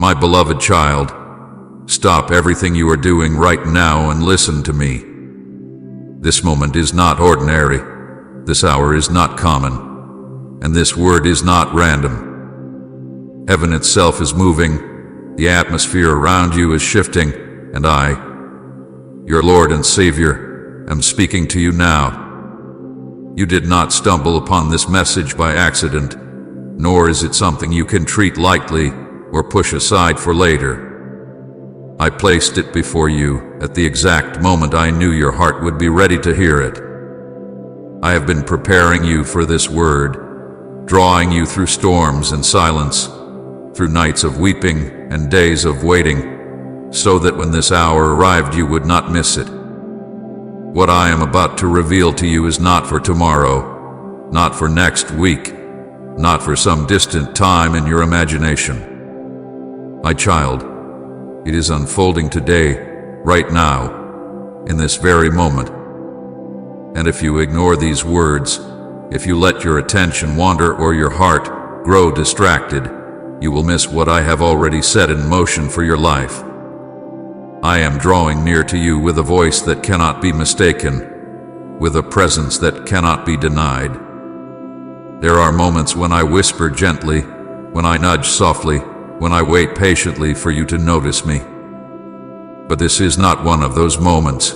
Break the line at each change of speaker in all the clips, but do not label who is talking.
My beloved child, stop everything you are doing right now and listen to me. This moment is not ordinary. This hour is not common. And this word is not random. Heaven itself is moving. The atmosphere around you is shifting. And I, your Lord and Savior, am speaking to you now. You did not stumble upon this message by accident, nor is it something you can treat lightly or push aside for later. I placed it before you at the exact moment I knew your heart would be ready to hear it. I have been preparing you for this word, drawing you through storms and silence, through nights of weeping and days of waiting, so that when this hour arrived you would not miss it. What I am about to reveal to you is not for tomorrow, not for next week, not for some distant time in your imagination. My child, it is unfolding today, right now, in this very moment. And if you ignore these words, if you let your attention wander or your heart grow distracted, you will miss what I have already set in motion for your life. I am drawing near to you with a voice that cannot be mistaken, with a presence that cannot be denied. There are moments when I whisper gently, when I nudge softly, when I wait patiently for you to notice me. But this is not one of those moments.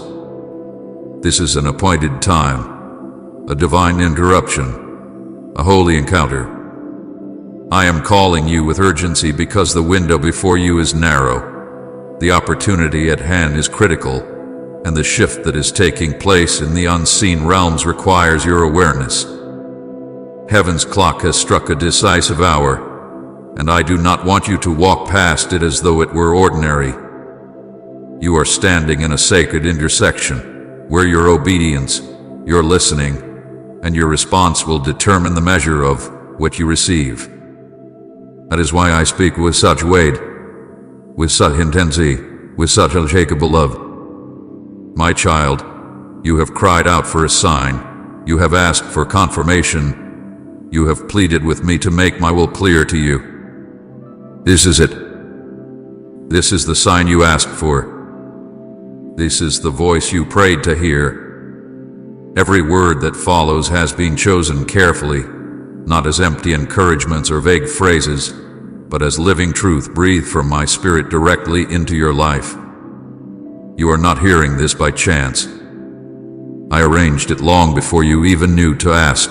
This is an appointed time, a divine interruption, a holy encounter. I am calling you with urgency because the window before you is narrow. The opportunity at hand is critical, and the shift that is taking place in the unseen realms requires your awareness. Heaven's clock has struck a decisive hour, and I do not want you to walk past it as though it were ordinary. You are standing in a sacred intersection, where your obedience, your listening, and your response will determine the measure of what you receive. That is why I speak with such weight, with such intensity, with such unshakable love. My child, you have cried out for a sign. You have asked for confirmation. You have pleaded with me to make my will clear to you. This is it. This is the sign you asked for. This is the voice you prayed to hear. Every word that follows has been chosen carefully, not as empty encouragements or vague phrases, but as living truth breathed from my spirit directly into your life. You are not hearing this by chance. I arranged it long before you even knew to ask.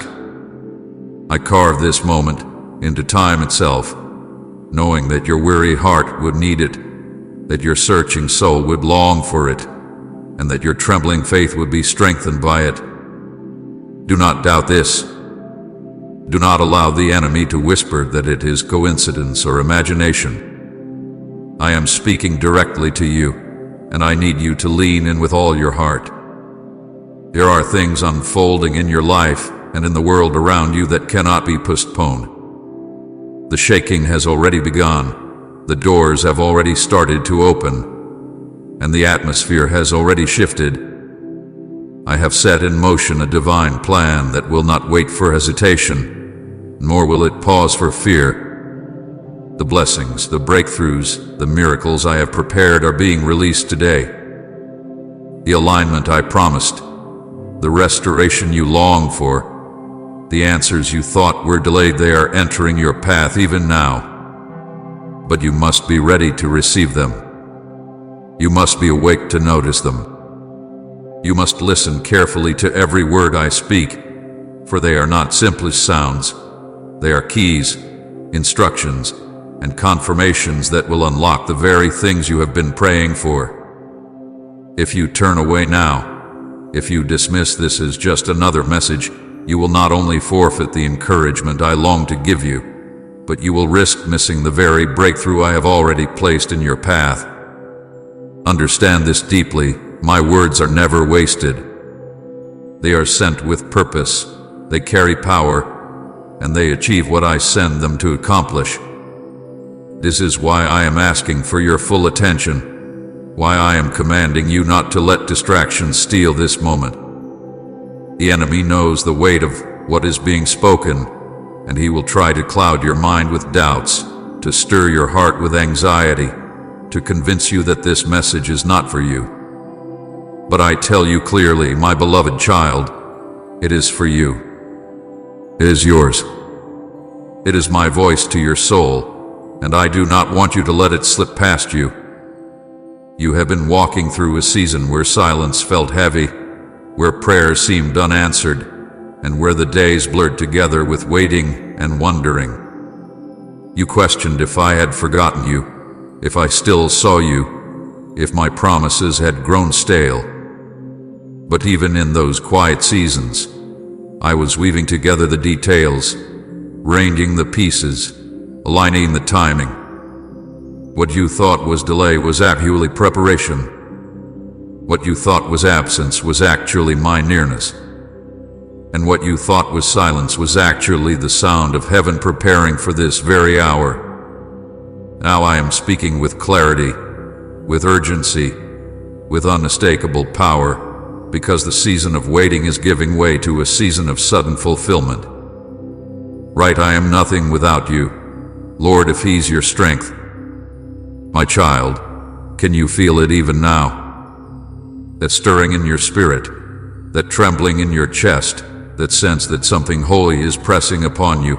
I carved this moment into time itself, knowing that your weary heart would need it, that your searching soul would long for it, and that your trembling faith would be strengthened by it. Do not doubt this. Do not allow the enemy to whisper that it is coincidence or imagination. I am speaking directly to you, and I need you to lean in with all your heart. There are things unfolding in your life and in the world around you that cannot be postponed. The shaking has already begun. The doors have already started to open, and the atmosphere has already shifted. I have set in motion a divine plan that will not wait for hesitation, nor will it pause for fear. The blessings, the breakthroughs, the miracles I have prepared are being released today. The alignment I promised, the restoration you long for, the answers you thought were delayed, they are entering your path even now. But you must be ready to receive them. You must be awake to notice them. You must listen carefully to every word I speak, for they are not simply sounds. They are keys, instructions, and confirmations that will unlock the very things you have been praying for. If you turn away now, if you dismiss this as just another message, you will not only forfeit the encouragement I long to give you, but you will risk missing the very breakthrough I have already placed in your path. Understand this deeply. My words are never wasted. They are sent with purpose. They carry power, and they achieve what I send them to accomplish. This is why I am asking for your full attention, why I am commanding you not to let distractions steal this moment. The enemy knows the weight of what is being spoken, and he will try to cloud your mind with doubts, to stir your heart with anxiety, to convince you that this message is not for you. But I tell you clearly, my beloved child, it is for you. It is yours. It is my voice to your soul, and I do not want you to let it slip past you. You have been walking through a season where silence felt heavy, where prayers seemed unanswered, and where the days blurred together with waiting and wondering. You questioned if I had forgotten you, if I still saw you, if my promises had grown stale. But even in those quiet seasons, I was weaving together the details, arranging the pieces, aligning the timing. What you thought was delay was actually preparation. What you thought was absence was actually my nearness. And what you thought was silence was actually the sound of heaven preparing for this very hour. Now I am speaking with clarity, with urgency, with unmistakable power, because the season of waiting is giving way to a season of sudden fulfillment. Right, I am nothing without you. Lord, if He's your strength. My child, can you feel it even now? That stirring in your spirit, that trembling in your chest, that sense that something holy is pressing upon you.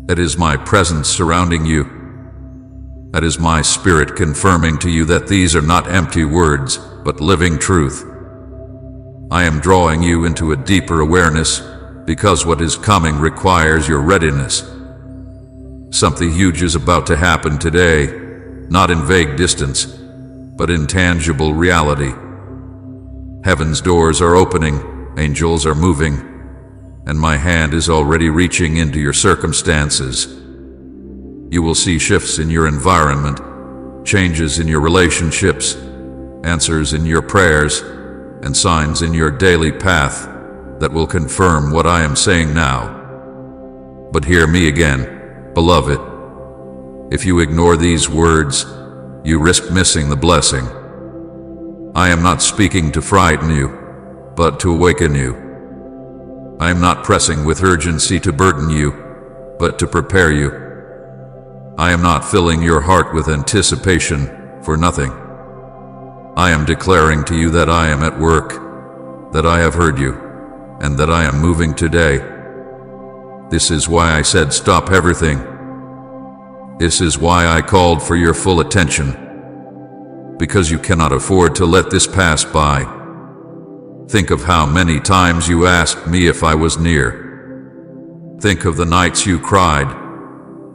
That is my presence surrounding you. That is my spirit confirming to you that these are not empty words, but living truth. I am drawing you into a deeper awareness, because what is coming requires your readiness. Something huge is about to happen today, not in vague distance, but in tangible reality. Heaven's doors are opening, angels are moving, and my hand is already reaching into your circumstances. You will see shifts in your environment, changes in your relationships, answers in your prayers, and signs in your daily path that will confirm what I am saying now. But hear me again, beloved. If you ignore these words, you risk missing the blessing. I am not speaking to frighten you, but to awaken you. I am not pressing with urgency to burden you, but to prepare you. I am not filling your heart with anticipation for nothing. I am declaring to you that I am at work, that I have heard you, and that I am moving today. This is why I said stop everything. This is why I called for your full attention, because you cannot afford to let this pass by. Think of how many times you asked me if I was near. Think of the nights you cried,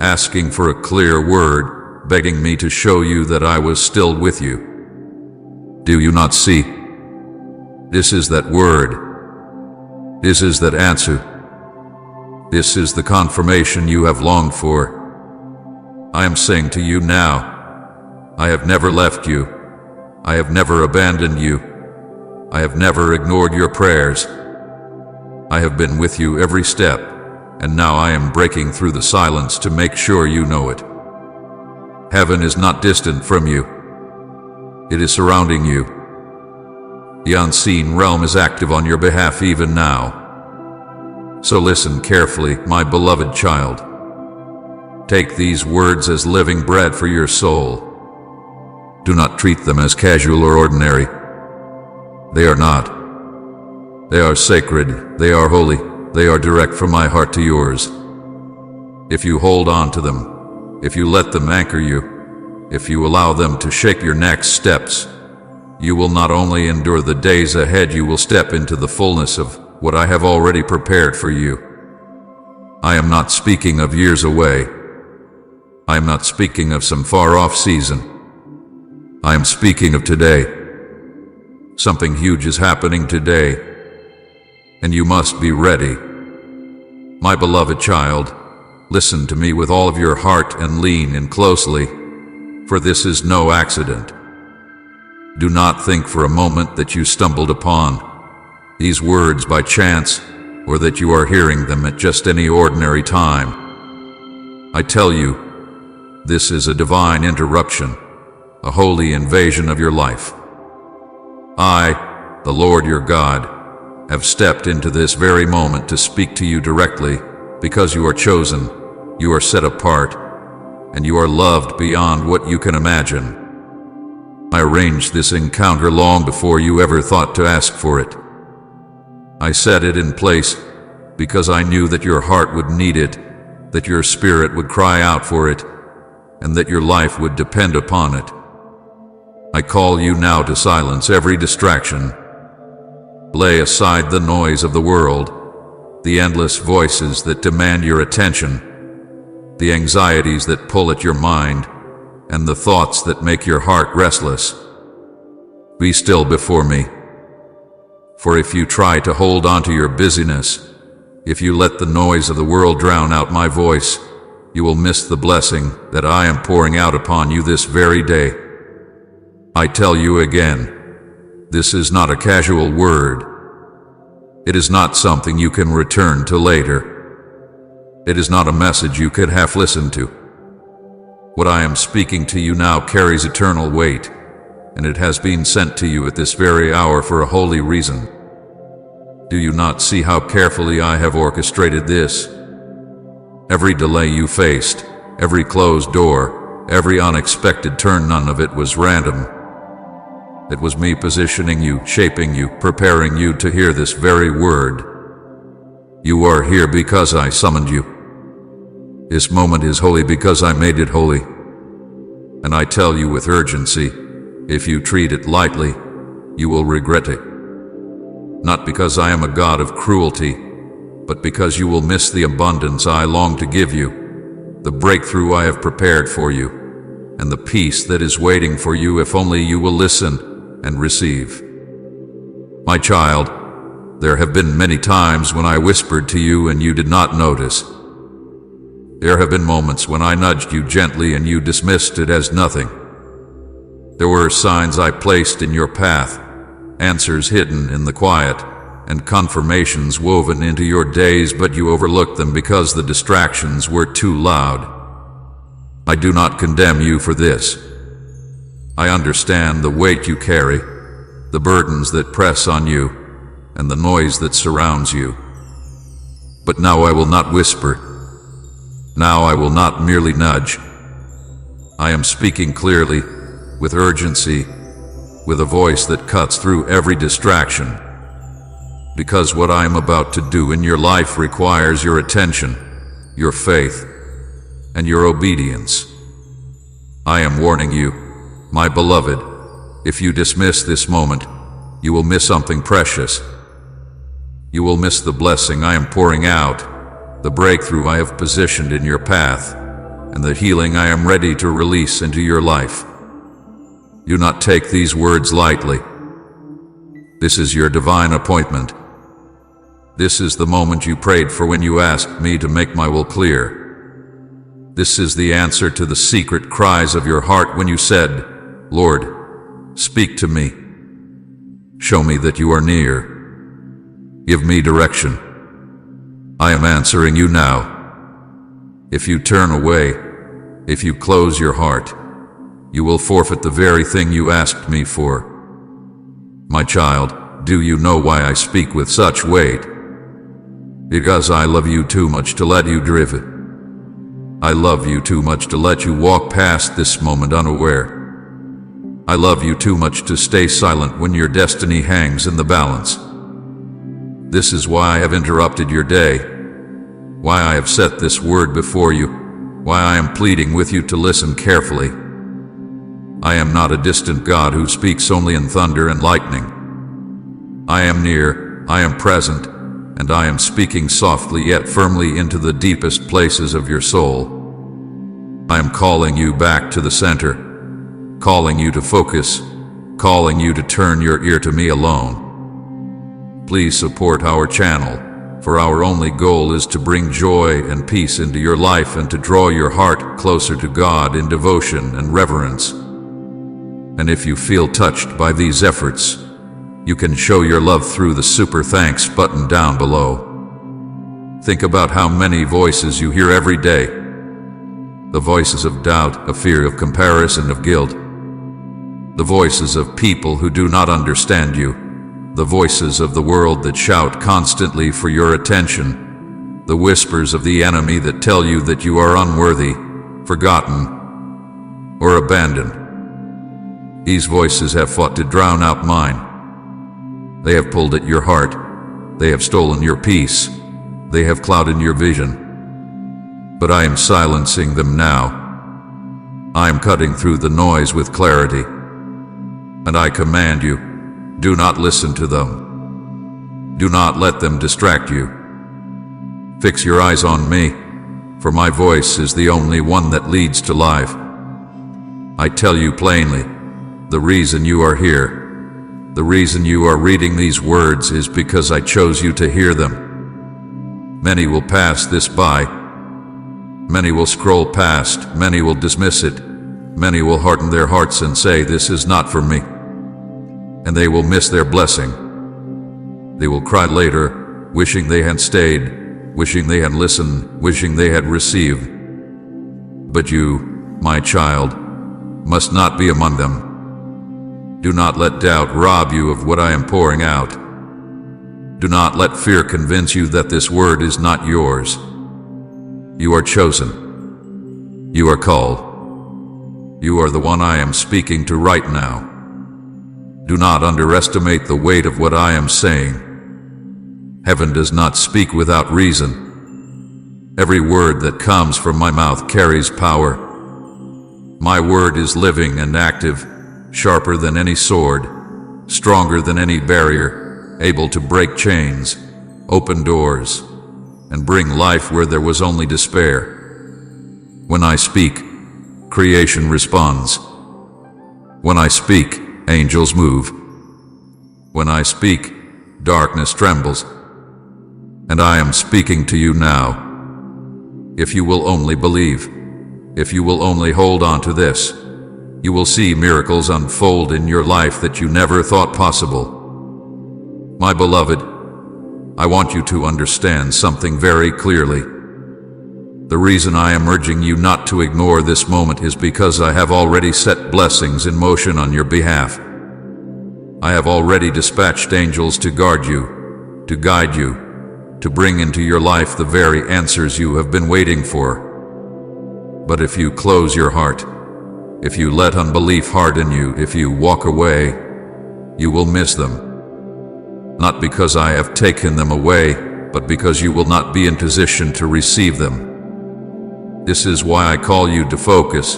asking for a clear word, begging me to show you that I was still with you. Do you not see? This is that word. This is that answer. This is the confirmation you have longed for. I am saying to you now, I have never left you. I have never abandoned you. I have never ignored your prayers. I have been with you every step, and now I am breaking through the silence to make sure you know it. Heaven is not distant from you. It is surrounding you. The unseen realm is active on your behalf even now. So listen carefully, my beloved child. Take these words as living bread for your soul. Do not treat them as casual or ordinary. They are not. They are sacred, they are holy, they are direct from my heart to yours. If you hold on to them, if you let them anchor you, if you allow them to shape your next steps, you will not only endure the days ahead, you will step into the fullness of what I have already prepared for you. I am not speaking of years away. I am not speaking of some far-off season. I am speaking of today. Something huge is happening today, and you must be ready. My beloved child, listen to me with all of your heart and lean in closely, for this is no accident. Do not think for a moment that you stumbled upon these words by chance, or that you are hearing them at just any ordinary time. I tell you, this is a divine interruption, a holy invasion of your life. I, the Lord your God, have stepped into this very moment to speak to you directly, because you are chosen, you are set apart, and you are loved beyond what you can imagine. I arranged this encounter long before you ever thought to ask for it. I set it in place because I knew that your heart would need it, that your spirit would cry out for it, and that your life would depend upon it. I call you now to silence every distraction. Lay aside the noise of the world, the endless voices that demand your attention, the anxieties that pull at your mind, and the thoughts that make your heart restless. Be still before me. For if you try to hold on to your busyness, if you let the noise of the world drown out my voice, you will miss the blessing that I am pouring out upon you this very day. I tell you again, this is not a casual word. It is not something you can return to later. It is not a message you could half listen to. What I am speaking to you now carries eternal weight, and it has been sent to you at this very hour for a holy reason. Do you not see how carefully I have orchestrated this? Every delay you faced, every closed door, every unexpected turn, none of it was random. It was me positioning you, shaping you, preparing you to hear this very word. You are here because I summoned you. This moment is holy because I made it holy. And I tell you with urgency, if you treat it lightly, you will regret it. Not because I am a God of cruelty, but because you will miss the abundance I long to give you, the breakthrough I have prepared for you, and the peace that is waiting for you if only you will listen and receive. My child, there have been many times when I whispered to you and you did not notice. There have been moments when I nudged you gently and you dismissed it as nothing. There were signs I placed in your path, answers hidden in the quiet, and confirmations woven into your days, but you overlooked them because the distractions were too loud. I do not condemn you for this. I understand the weight you carry, the burdens that press on you, and the noise that surrounds you. But now I will not whisper. Now I will not merely nudge. I am speaking clearly, with urgency, with a voice that cuts through every distraction. Because what I am about to do in your life requires your attention, your faith, and your obedience. I am warning you, my beloved, if you dismiss this moment, you will miss something precious. You will miss the blessing I am pouring out, the breakthrough I have positioned in your path, and the healing I am ready to release into your life. Do not take these words lightly. This is your divine appointment. This is the moment you prayed for when you asked me to make my will clear. This is the answer to the secret cries of your heart when you said, Lord, speak to me. Show me that you are near. Give me direction. I am answering you now. If you turn away, if you close your heart, you will forfeit the very thing you asked me for. My child, do you know why I speak with such weight? Because I love you too much to let you drift. I love you too much to let you walk past this moment unaware. I love you too much to stay silent when your destiny hangs in the balance. This is why I have interrupted your day, why I have set this word before you, why I am pleading with you to listen carefully. I am not a distant God who speaks only in thunder and lightning. I am near, I am present, and I am speaking softly yet firmly into the deepest places of your soul. I am calling you back to the center, calling you to focus, calling you to turn your ear to me alone. Please support our channel, for our only goal is to bring joy and peace into your life and to draw your heart closer to God in devotion and reverence. And if you feel touched by these efforts, you can show your love through the super thanks button down below. Think about how many voices you hear every day. The voices of doubt, of fear, of comparison, of guilt. The voices of people who do not understand you. The voices of the world that shout constantly for your attention. The whispers of the enemy that tell you that you are unworthy, forgotten, or abandoned. These voices have fought to drown out mine. They have pulled at your heart. They have stolen your peace. They have clouded your vision. But I am silencing them now. I am cutting through the noise with clarity. And I command you, do not listen to them. Do not let them distract you. Fix your eyes on me, for my voice is the only one that leads to life. I tell you plainly, the reason you are here, the reason you are reading these words is because I chose you to hear them. Many will pass this by. Many will scroll past. Many will dismiss it. Many will harden their hearts and say, this is not for me. And they will miss their blessing. They will cry later, wishing they had stayed, wishing they had listened, wishing they had received. But you, my child, must not be among them. Do not let doubt rob you of what I am pouring out. Do not let fear convince you that this word is not yours. You are chosen. You are called. You are the one I am speaking to right now. Do not underestimate the weight of what I am saying. Heaven does not speak without reason. Every word that comes from my mouth carries power. My word is living and active, sharper than any sword, stronger than any barrier, able to break chains, open doors, and bring life where there was only despair. When I speak, creation responds. When I speak, angels move. When I speak, darkness trembles. And I am speaking to you now. If you will only believe, if you will only hold on to this, you will see miracles unfold in your life that you never thought possible. My beloved, I want you to understand something very clearly. The reason I am urging you not to ignore this moment is because I have already set blessings in motion on your behalf. I have already dispatched angels to guard you, to guide you, to bring into your life the very answers you have been waiting for. But if you close your heart, if you let unbelief harden you, if you walk away, you will miss them. Not because I have taken them away, but because you will not be in position to receive them. This is why I call you to focus.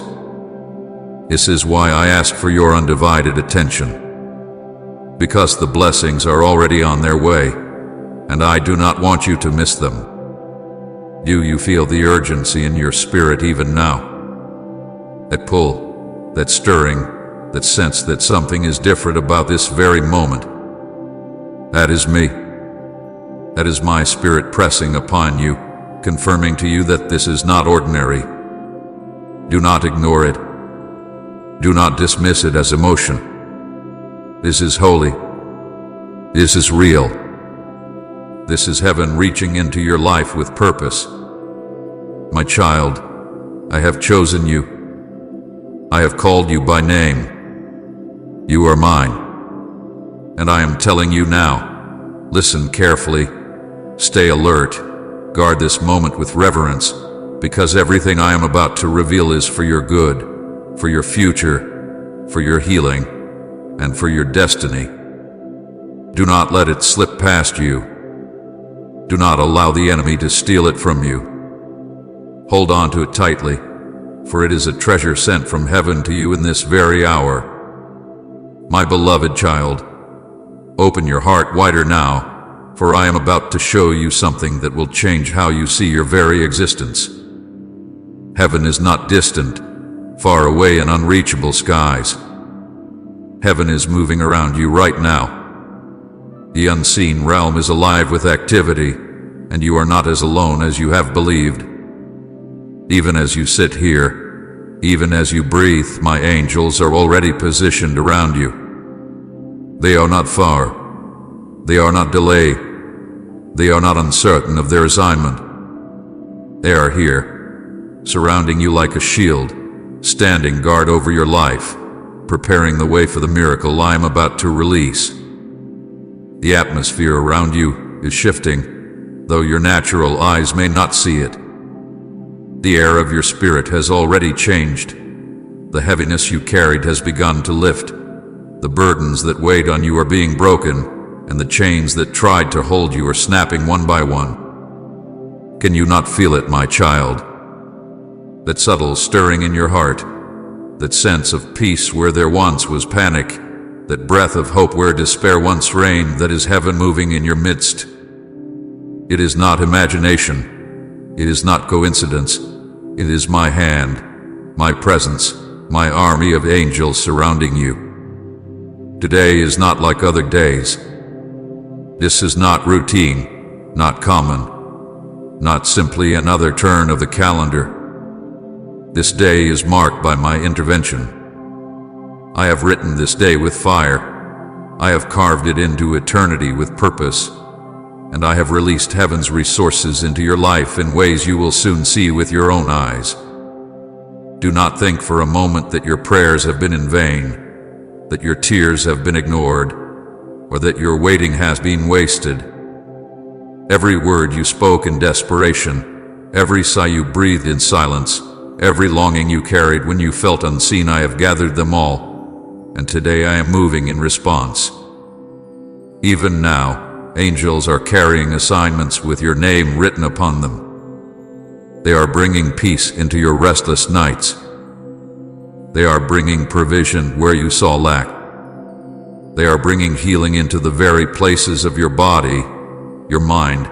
This is why I ask for your undivided attention. Because the blessings are already on their way, and I do not want you to miss them. Do you feel the urgency in your spirit even now? That pull, that stirring, that sense that something is different about this very moment. That is me. That is my spirit pressing upon you, confirming to you that this is not ordinary. Do not ignore it. Do not dismiss it as emotion. This is holy. This is real. This is heaven reaching into your life with purpose. My child, I have chosen you. I have called you by name. You are mine. And I am telling you now, listen carefully, stay alert, guard this moment with reverence, because everything I am about to reveal is for your good, for your future, for your healing, and for your destiny. Do not let it slip past you. Do not allow the enemy to steal it from you. Hold on to it tightly, for it is a treasure sent from heaven to you in this very hour. My beloved child, open your heart wider now, for I am about to show you something that will change how you see your very existence. Heaven is not distant, far away in unreachable skies. Heaven is moving around you right now. The unseen realm is alive with activity, and you are not as alone as you have believed. Even as you sit here, even as you breathe, my angels are already positioned around you. They are not far. They are not delayed. They are not uncertain of their assignment. They are here, surrounding you like a shield, standing guard over your life, preparing the way for the miracle I am about to release. The atmosphere around you is shifting, though your natural eyes may not see it. The air of your spirit has already changed. The heaviness you carried has begun to lift. The burdens that weighed on you are being broken, and the chains that tried to hold you are snapping one by one. Can you not feel it, my child? That subtle stirring in your heart, that sense of peace where there once was panic, that breath of hope where despair once reigned, that is heaven moving in your midst. It is not imagination. It is not coincidence. It is my hand, my presence, my army of angels surrounding you. Today is not like other days. This is not routine, not common, not simply another turn of the calendar. This day is marked by my intervention. I have written this day with fire. I have carved it into eternity with purpose. And I have released heaven's resources into your life in ways you will soon see with your own eyes. Do not think for a moment that your prayers have been in vain, that your tears have been ignored, or that your waiting has been wasted. Every word you spoke in desperation, every sigh you breathed in silence, every longing you carried when you felt unseen, I have gathered them all, and today I am moving in response. Even now, angels are carrying assignments with your name written upon them. They are bringing peace into your restless nights. They are bringing provision where you saw lack. They are bringing healing into the very places of your body, your mind,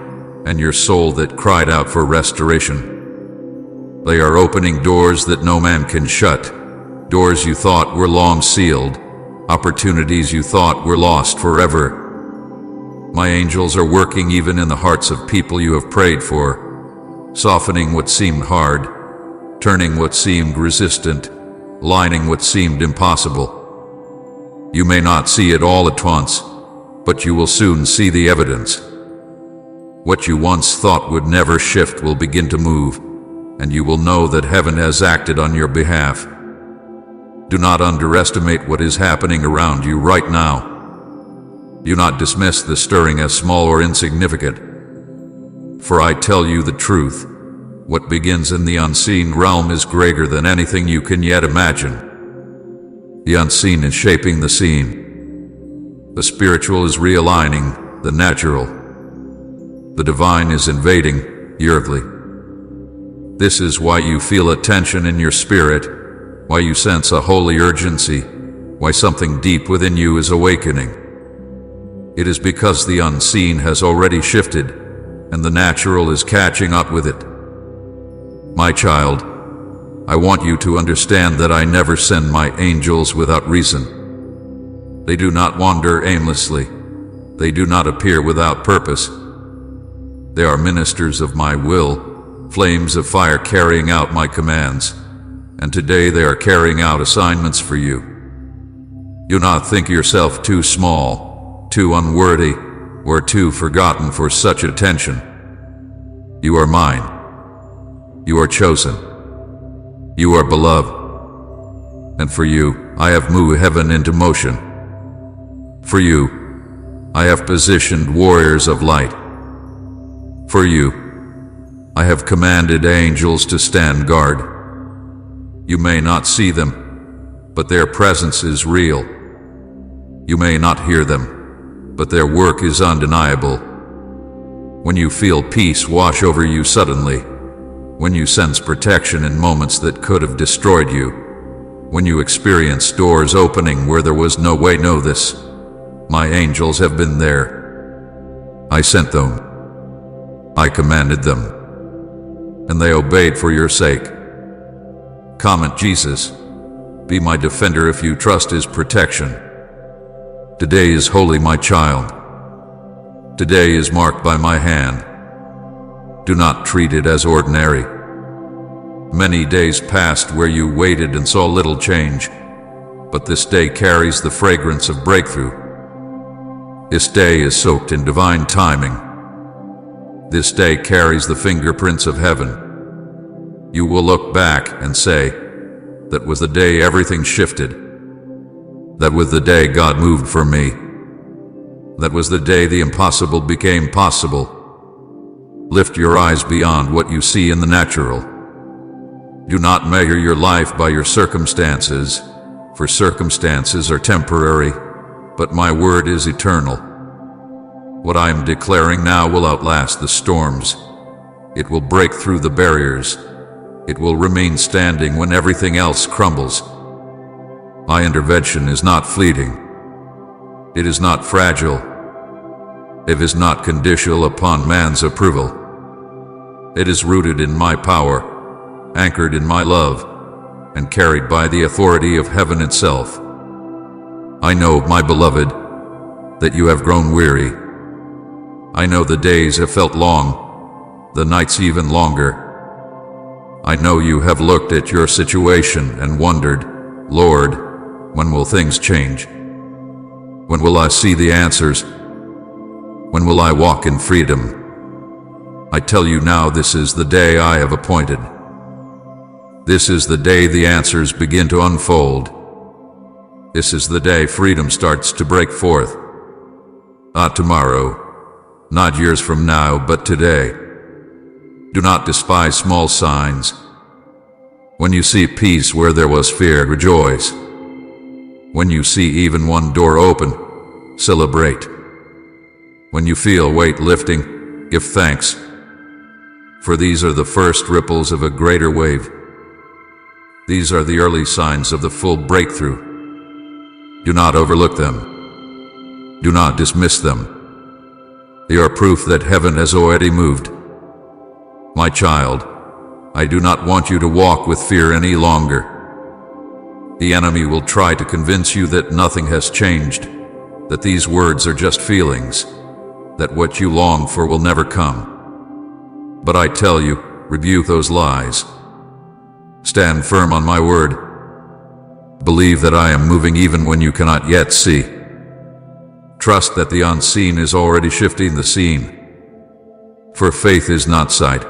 and your soul that cried out for restoration. They are opening doors that no man can shut, doors you thought were long sealed, opportunities you thought were lost forever. My angels are working even in the hearts of people you have prayed for, softening what seemed hard, turning what seemed resistant, lining what seemed impossible. You may not see it all at once, but you will soon see the evidence. What you once thought would never shift will begin to move, and you will know that heaven has acted on your behalf. Do not underestimate what is happening around you right now. Do not dismiss the stirring as small or insignificant. For I tell you the truth, what begins in the unseen realm is greater than anything you can yet imagine. The unseen is shaping the seen. The spiritual is realigning the natural. The divine is invading the earthly. This is why you feel a tension in your spirit, why you sense a holy urgency, why something deep within you is awakening. It is because the unseen has already shifted, and the natural is catching up with it. My child, I want you to understand that I never send my angels without reason. They do not wander aimlessly. They do not appear without purpose. They are ministers of my will, flames of fire carrying out my commands, and today they are carrying out assignments for you. Do not think yourself too small, too unworthy, or too forgotten for such attention. You are mine. You are chosen. You are beloved. And for you, I have moved heaven into motion. For you, I have positioned warriors of light. For you, I have commanded angels to stand guard. You may not see them, but their presence is real. You may not hear them, but their work is undeniable. When you feel peace wash over you suddenly, when you sense protection in moments that could have destroyed you, when you experience doors opening where there was no way, know this: my angels have been there. I sent them. I commanded them. And they obeyed for your sake. Comment Jesus. Be my defender if you trust His protection. Today is holy, my child. Today is marked by my hand. Do not treat it as ordinary. Many days passed where you waited and saw little change, but this day carries the fragrance of breakthrough. This day is soaked in divine timing. This day carries the fingerprints of heaven. You will look back and say, that was the day everything shifted. That was the day God moved for me. That was the day the impossible became possible. Lift your eyes beyond what you see in the natural. Do not measure your life by your circumstances, for circumstances are temporary, but my word is eternal. What I am declaring now will outlast the storms. It will break through the barriers. It will remain standing when everything else crumbles. My intervention is not fleeting. It is not fragile. It is not conditional upon man's approval. It is rooted in my power, anchored in my love, and carried by the authority of heaven itself. I know, my beloved, that you have grown weary. I know the days have felt long, the nights even longer. I know you have looked at your situation and wondered, Lord, when will things change? When will I see the answers? When will I walk in freedom? I tell you now, this is the day I have appointed. This is the day the answers begin to unfold. This is the day freedom starts to break forth. Not tomorrow, not years from now, but today. Do not despise small signs. When you see peace where there was fear, rejoice. When you see even one door open, celebrate. When you feel weight lifting, give thanks. For these are the first ripples of a greater wave. These are the early signs of the full breakthrough. Do not overlook them. Do not dismiss them. They are proof that heaven has already moved. My child, I do not want you to walk with fear any longer. The enemy will try to convince you that nothing has changed, that these words are just feelings, that what you long for will never come. But I tell you, rebuke those lies. Stand firm on my word. Believe that I am moving even when you cannot yet see. Trust that the unseen is already shifting the scene. For faith is not sight.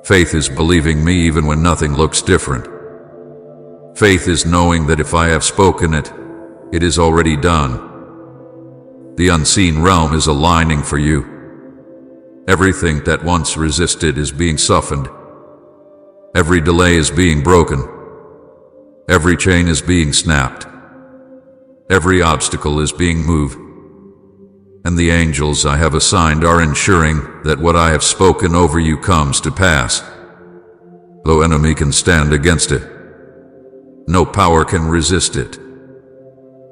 Faith is believing me even when nothing looks different. Faith is knowing that if I have spoken it, it is already done. The unseen realm is aligning for you. Everything that once resisted is being softened. Every delay is being broken. Every chain is being snapped. Every obstacle is being moved. And the angels I have assigned are ensuring that what I have spoken over you comes to pass. No enemy can stand against it. No power can resist it.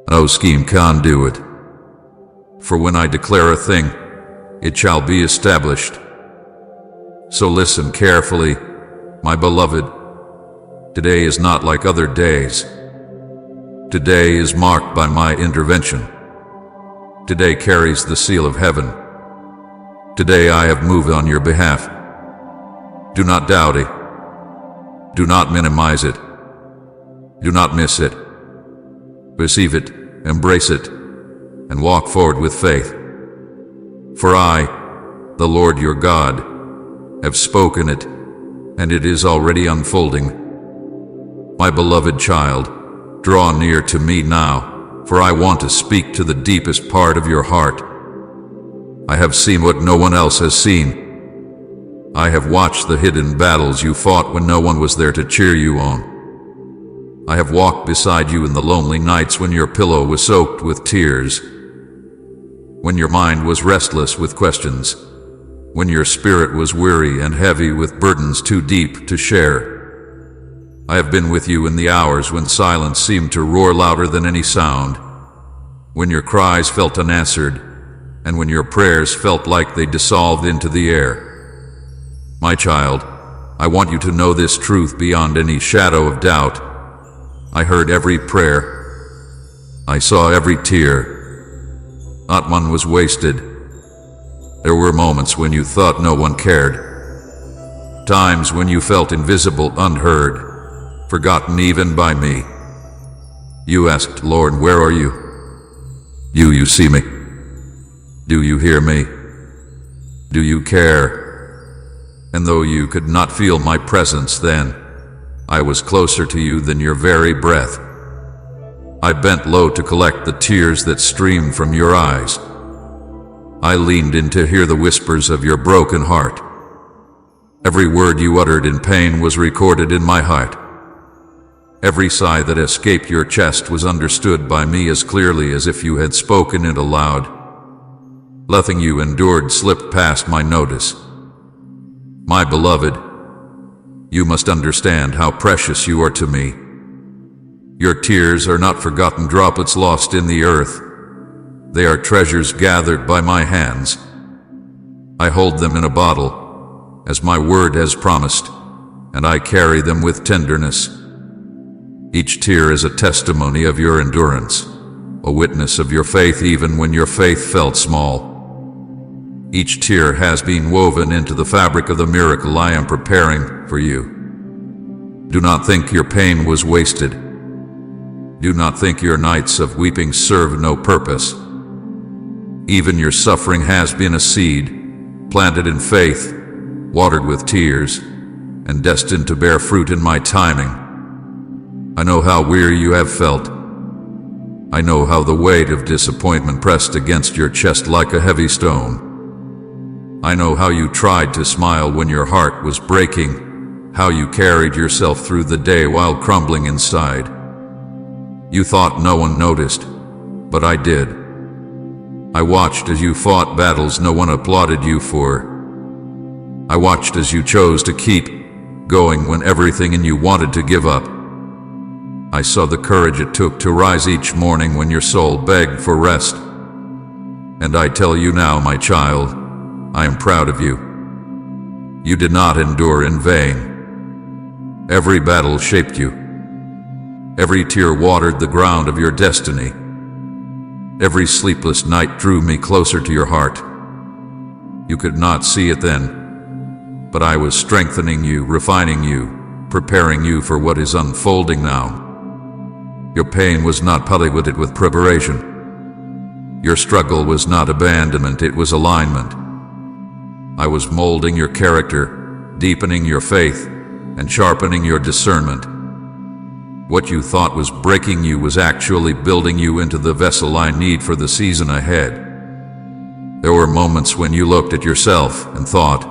No scheme can do it. For when I declare a thing, it shall be established. So listen carefully, my beloved. Today is not like other days. Today is marked by my intervention. Today carries the seal of heaven. Today I have moved on your behalf. Do not doubt it. Do not minimize it. Do not miss it. Receive it, embrace it, and walk forward with faith. For I, the Lord your God, have spoken it, and it is already unfolding. My beloved child, draw near to me now, for I want to speak to the deepest part of your heart. I have seen what no one else has seen. I have watched the hidden battles you fought when no one was there to cheer you on. I have walked beside you in the lonely nights when your pillow was soaked with tears, when your mind was restless with questions, when your spirit was weary and heavy with burdens too deep to share. I have been with you in the hours when silence seemed to roar louder than any sound, when your cries felt unanswered, and when your prayers felt like they dissolved into the air. My child, I want you to know this truth beyond any shadow of doubt. I heard every prayer. I saw every tear. Not one was wasted. There were moments when you thought no one cared. Times when you felt invisible, unheard, forgotten even by me. You asked, Lord, where are you? Do you see me? Do you hear me? Do you care? And though you could not feel my presence then, I was closer to you than your very breath. I bent low to collect the tears that streamed from your eyes. I leaned in to hear the whispers of your broken heart. Every word you uttered in pain was recorded in my heart. Every sigh that escaped your chest was understood by me as clearly as if you had spoken it aloud. Nothing you endured slipped past my notice. My beloved, you must understand how precious you are to me. Your tears are not forgotten droplets lost in the earth. They are treasures gathered by my hands. I hold them in a bottle, as my word has promised, and I carry them with tenderness. Each tear is a testimony of your endurance, a witness of your faith even when your faith felt small. Each tear has been woven into the fabric of the miracle I am preparing for you. Do not think your pain was wasted. Do not think your nights of weeping served no purpose. Even your suffering has been a seed, planted in faith, watered with tears, and destined to bear fruit in my timing. I know how weary you have felt. I know how the weight of disappointment pressed against your chest like a heavy stone. I know how you tried to smile when your heart was breaking, how you carried yourself through the day while crumbling inside. You thought no one noticed, but I did. I watched as you fought battles no one applauded you for. I watched as you chose to keep going when everything in you wanted to give up. I saw the courage it took to rise each morning when your soul begged for rest. And I tell you now, my child, I am proud of you. You did not endure in vain. Every battle shaped you. Every tear watered the ground of your destiny. Every sleepless night drew me closer to your heart. You could not see it then, but I was strengthening you, refining you, preparing you for what is unfolding now. Your pain was not palliated with preparation. Your struggle was not abandonment, it was alignment. I was molding your character, deepening your faith, and sharpening your discernment. What you thought was breaking you was actually building you into the vessel I need for the season ahead. There were moments when you looked at yourself and thought,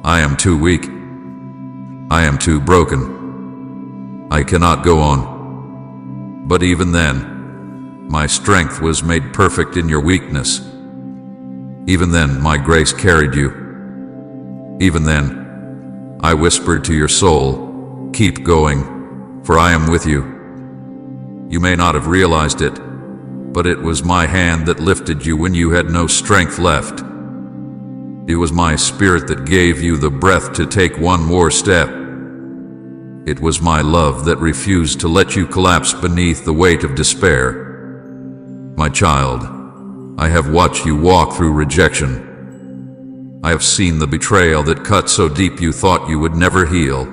I am too weak. I am too broken. I cannot go on. But even then, my strength was made perfect in your weakness. Even then, my grace carried you. Even then, I whispered to your soul, keep going, for I am with you. You may not have realized it, but it was my hand that lifted you when you had no strength left. It was my spirit that gave you the breath to take one more step. It was my love that refused to let you collapse beneath the weight of despair. My child, I have watched you walk through rejection. I have seen the betrayal that cut so deep you thought you would never heal.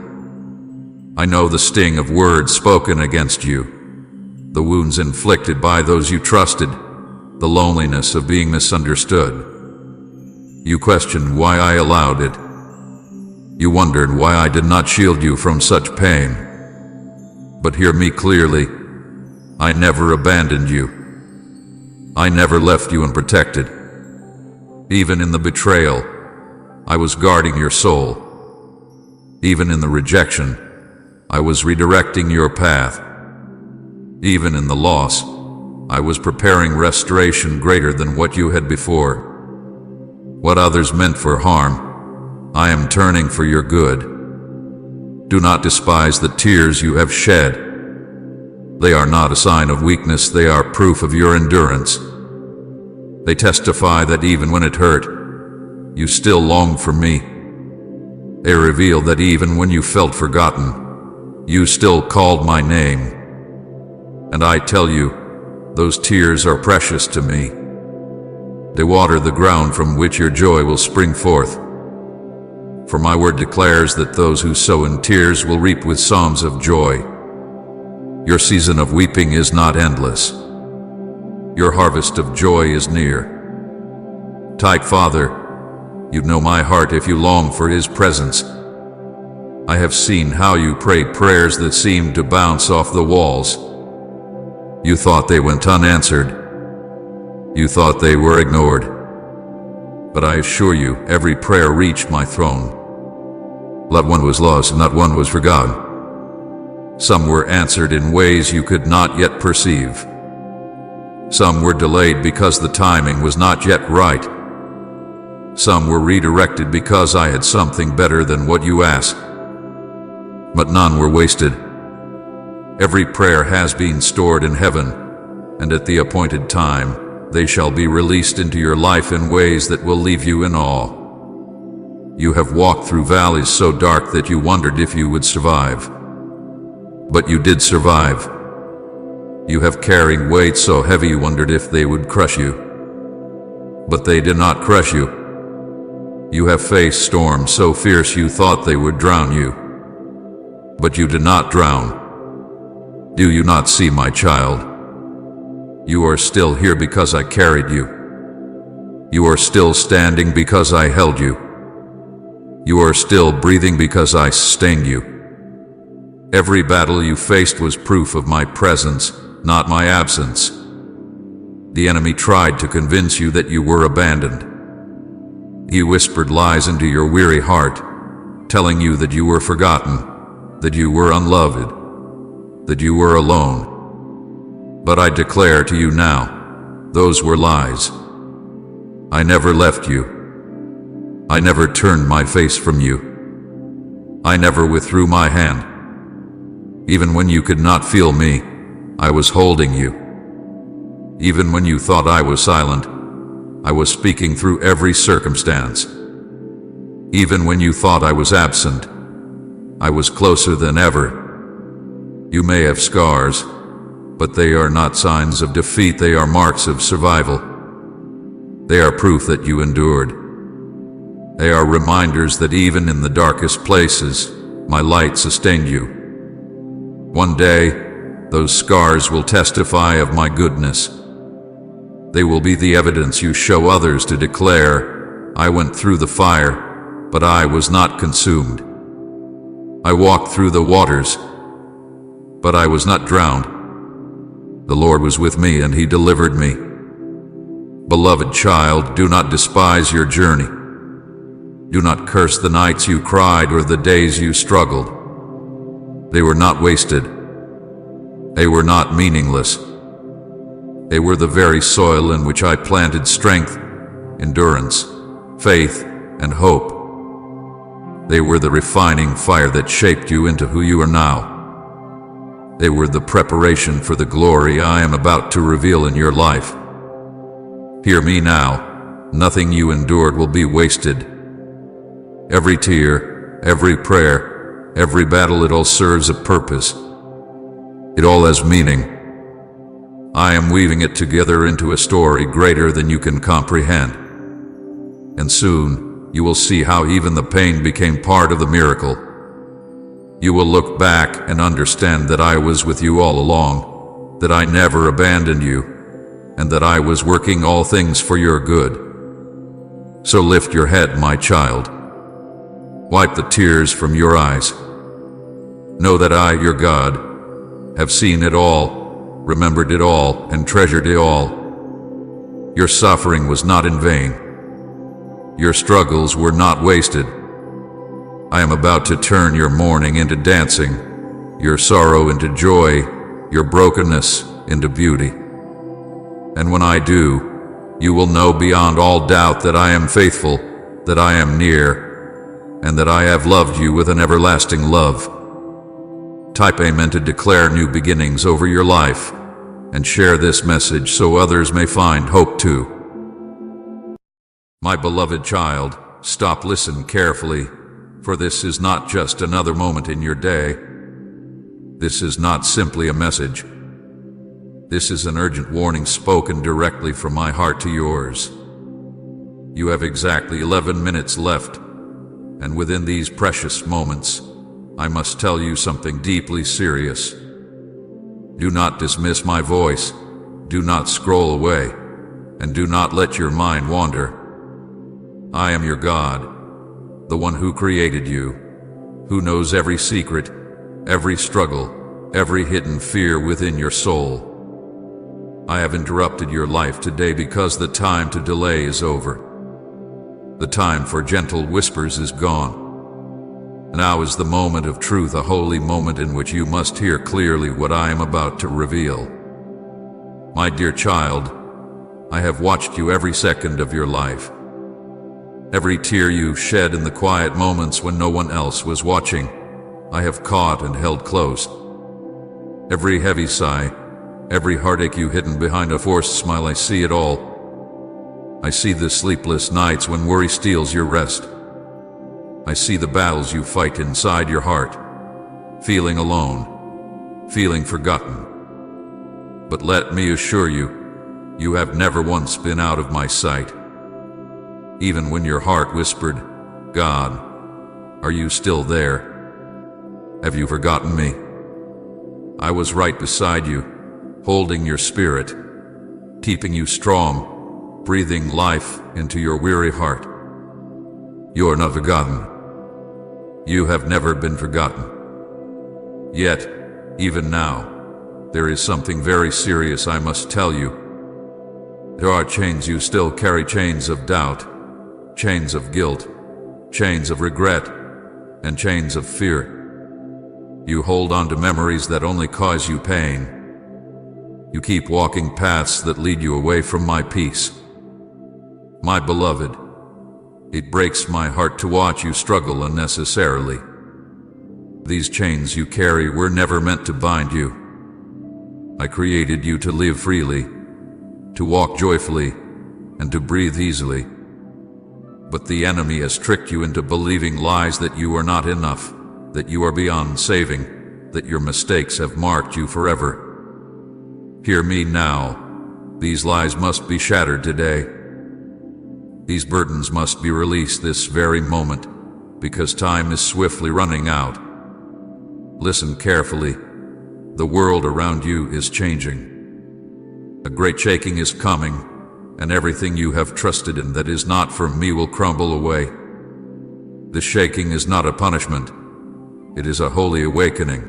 I know the sting of words spoken against you, the wounds inflicted by those you trusted, the loneliness of being misunderstood. You questioned why I allowed it. You wondered why I did not shield you from such pain. But hear me clearly. I never abandoned you. I never left you unprotected. Even in the betrayal, I was guarding your soul. Even in the rejection, I was redirecting your path. Even in the loss, I was preparing restoration greater than what you had before. What others meant for harm, I am turning for your good. Do not despise the tears you have shed. They are not a sign of weakness, they are proof of your endurance. They testify that even when it hurt, you still longed for me. They reveal that even when you felt forgotten, you still called my name. And I tell you, those tears are precious to me. They water the ground from which your joy will spring forth. For my word declares that those who sow in tears will reap with psalms of joy. Your season of weeping is not endless. Your harvest of joy is near. Type Father, you know my heart if you long for His presence. I have seen how you prayed prayers that seemed to bounce off the walls. You thought they went unanswered. You thought they were ignored. But I assure you, every prayer reached my throne. Not one was lost, not one was forgotten. Some were answered in ways you could not yet perceive. Some were delayed because the timing was not yet right. Some were redirected because I had something better than what you asked. But none were wasted. Every prayer has been stored in heaven, and at the appointed time, they shall be released into your life in ways that will leave you in awe. You have walked through valleys so dark that you wondered if you would survive. But you did survive. You have carried weights so heavy you wondered if they would crush you. But they did not crush you. You have faced storms so fierce you thought they would drown you. But you did not drown. Do you not see, my child? You are still here because I carried you. You are still standing because I held you. You are still breathing because I sustained you. Every battle you faced was proof of my presence, not my absence. The enemy tried to convince you that you were abandoned. He whispered lies into your weary heart, telling you that you were forgotten, that you were unloved, that you were alone. But I declare to you now, those were lies. I never left you. I never turned my face from you. I never withdrew my hand. Even when you could not feel me, I was holding you. Even when you thought I was silent, I was speaking through every circumstance. Even when you thought I was absent, I was closer than ever. You may have scars, but they are not signs of defeat, they are marks of survival. They are proof that you endured. They are reminders that even in the darkest places, my light sustained you. One day, those scars will testify of my goodness. They will be the evidence you show others to declare, I went through the fire, but I was not consumed. I walked through the waters, but I was not drowned. The Lord was with me and He delivered me. Beloved child, do not despise your journey. Do not curse the nights you cried or the days you struggled. They were not wasted. They were not meaningless. They were the very soil in which I planted strength, endurance, faith, and hope. They were the refining fire that shaped you into who you are now. They were the preparation for the glory I am about to reveal in your life. Hear me now. Nothing you endured will be wasted. Every tear, every prayer, every battle, it all serves a purpose. It all has meaning. I am weaving it together into a story greater than you can comprehend. And soon, you will see how even the pain became part of the miracle. You will look back and understand that I was with you all along, that I never abandoned you, and that I was working all things for your good. So lift your head, my child. Wipe the tears from your eyes. Know that I, your God, have seen it all, remembered it all, and treasured it all. Your suffering was not in vain. Your struggles were not wasted. I am about to turn your mourning into dancing, your sorrow into joy, your brokenness into beauty. And when I do, you will know beyond all doubt that I am faithful, that I am near, and that I have loved you with an everlasting love. Type Amen to declare new beginnings over your life, and share this message so others may find hope too. My beloved child, stop, listen carefully, for this is not just another moment in your day. This is not simply a message. This is an urgent warning spoken directly from my heart to yours. You have exactly 11 minutes left, and within these precious moments, I must tell you something deeply serious. Do not dismiss my voice, do not scroll away, and do not let your mind wander. I am your God, the one who created you, who knows every secret, every struggle, every hidden fear within your soul. I have interrupted your life today because the time to delay is over. The time for gentle whispers is gone. Now is the moment of truth, a holy moment in which you must hear clearly what I am about to reveal. My dear child, I have watched you every second of your life. Every tear you shed in the quiet moments when no one else was watching, I have caught and held close. Every heavy sigh, every heartache you hidden behind a forced smile, I see it all. I see the sleepless nights when worry steals your rest. I see the battles you fight inside your heart, feeling alone, feeling forgotten. But let me assure you, you have never once been out of my sight. Even when your heart whispered, "God, are you still there? Have you forgotten me?" I was right beside you, holding your spirit, keeping you strong, breathing life into your weary heart. You are not forgotten. You have never been forgotten. Yet, even now, there is something very serious I must tell you. There are chains you still carry, chains of doubt, chains of guilt, chains of regret, and chains of fear. You hold on to memories that only cause you pain. You keep walking paths that lead you away from my peace. My beloved, it breaks my heart to watch you struggle unnecessarily. These chains you carry were never meant to bind you. I created you to live freely, to walk joyfully, and to breathe easily. But the enemy has tricked you into believing lies that you are not enough, that you are beyond saving, that your mistakes have marked you forever. Hear me now. These lies must be shattered today. These burdens must be released this very moment, because time is swiftly running out. Listen carefully. The world around you is changing. A great shaking is coming, and everything you have trusted in that is not from me will crumble away. This shaking is not a punishment. It is a holy awakening.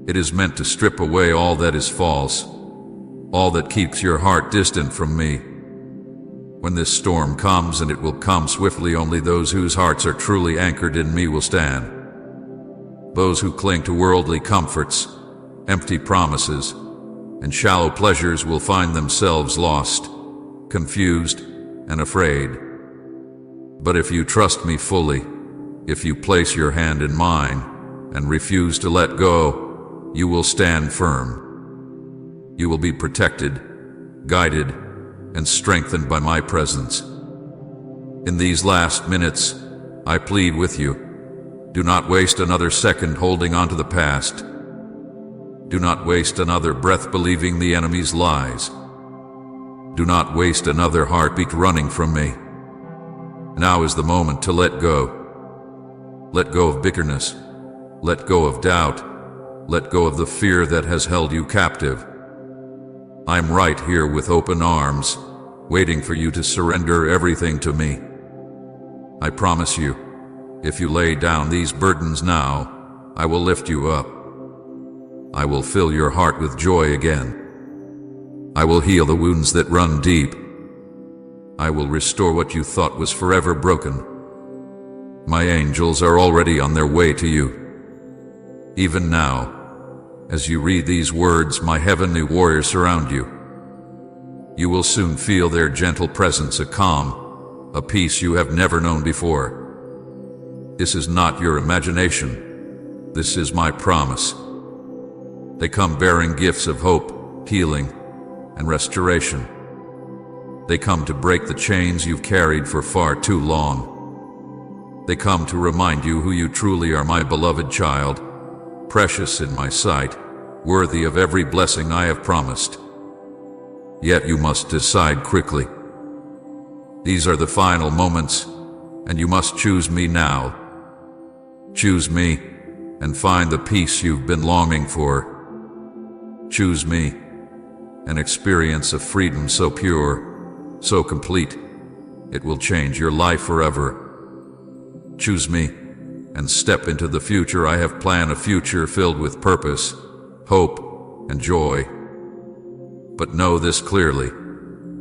It is meant to strip away all that is false, all that keeps your heart distant from me. When this storm comes, and it will come swiftly, only those whose hearts are truly anchored in me will stand. Those who cling to worldly comforts, empty promises, and shallow pleasures will find themselves lost, confused, and afraid. But if you trust me fully, if you place your hand in mine and refuse to let go, you will stand firm. You will be protected, guided, and strengthened by my presence. In these last minutes, I plead with you, do not waste another second holding on to the past. Do not waste another breath believing the enemy's lies. Do not waste another heartbeat running from me. Now is the moment to let go. Let go of bitterness. Let go of doubt. Let go of the fear that has held you captive. I'm right here with open arms, waiting for you to surrender everything to me. I promise you, if you lay down these burdens now, I will lift you up. I will fill your heart with joy again. I will heal the wounds that run deep. I will restore what you thought was forever broken. My angels are already on their way to you. Even now, as you read these words, my heavenly warriors surround you. You will soon feel their gentle presence, a calm, a peace you have never known before. This is not your imagination. This is my promise. They come bearing gifts of hope, healing, and restoration. They come to break the chains you've carried for far too long. They come to remind you who you truly are, my beloved child, precious in my sight, worthy of every blessing I have promised. Yet you must decide quickly. These are the final moments, and you must choose me now. Choose me, and find the peace you've been longing for. Choose me, and experience a freedom so pure, so complete, it will change your life forever. Choose me, and step into the future I have planned, a future filled with purpose, hope, and joy. But know this clearly,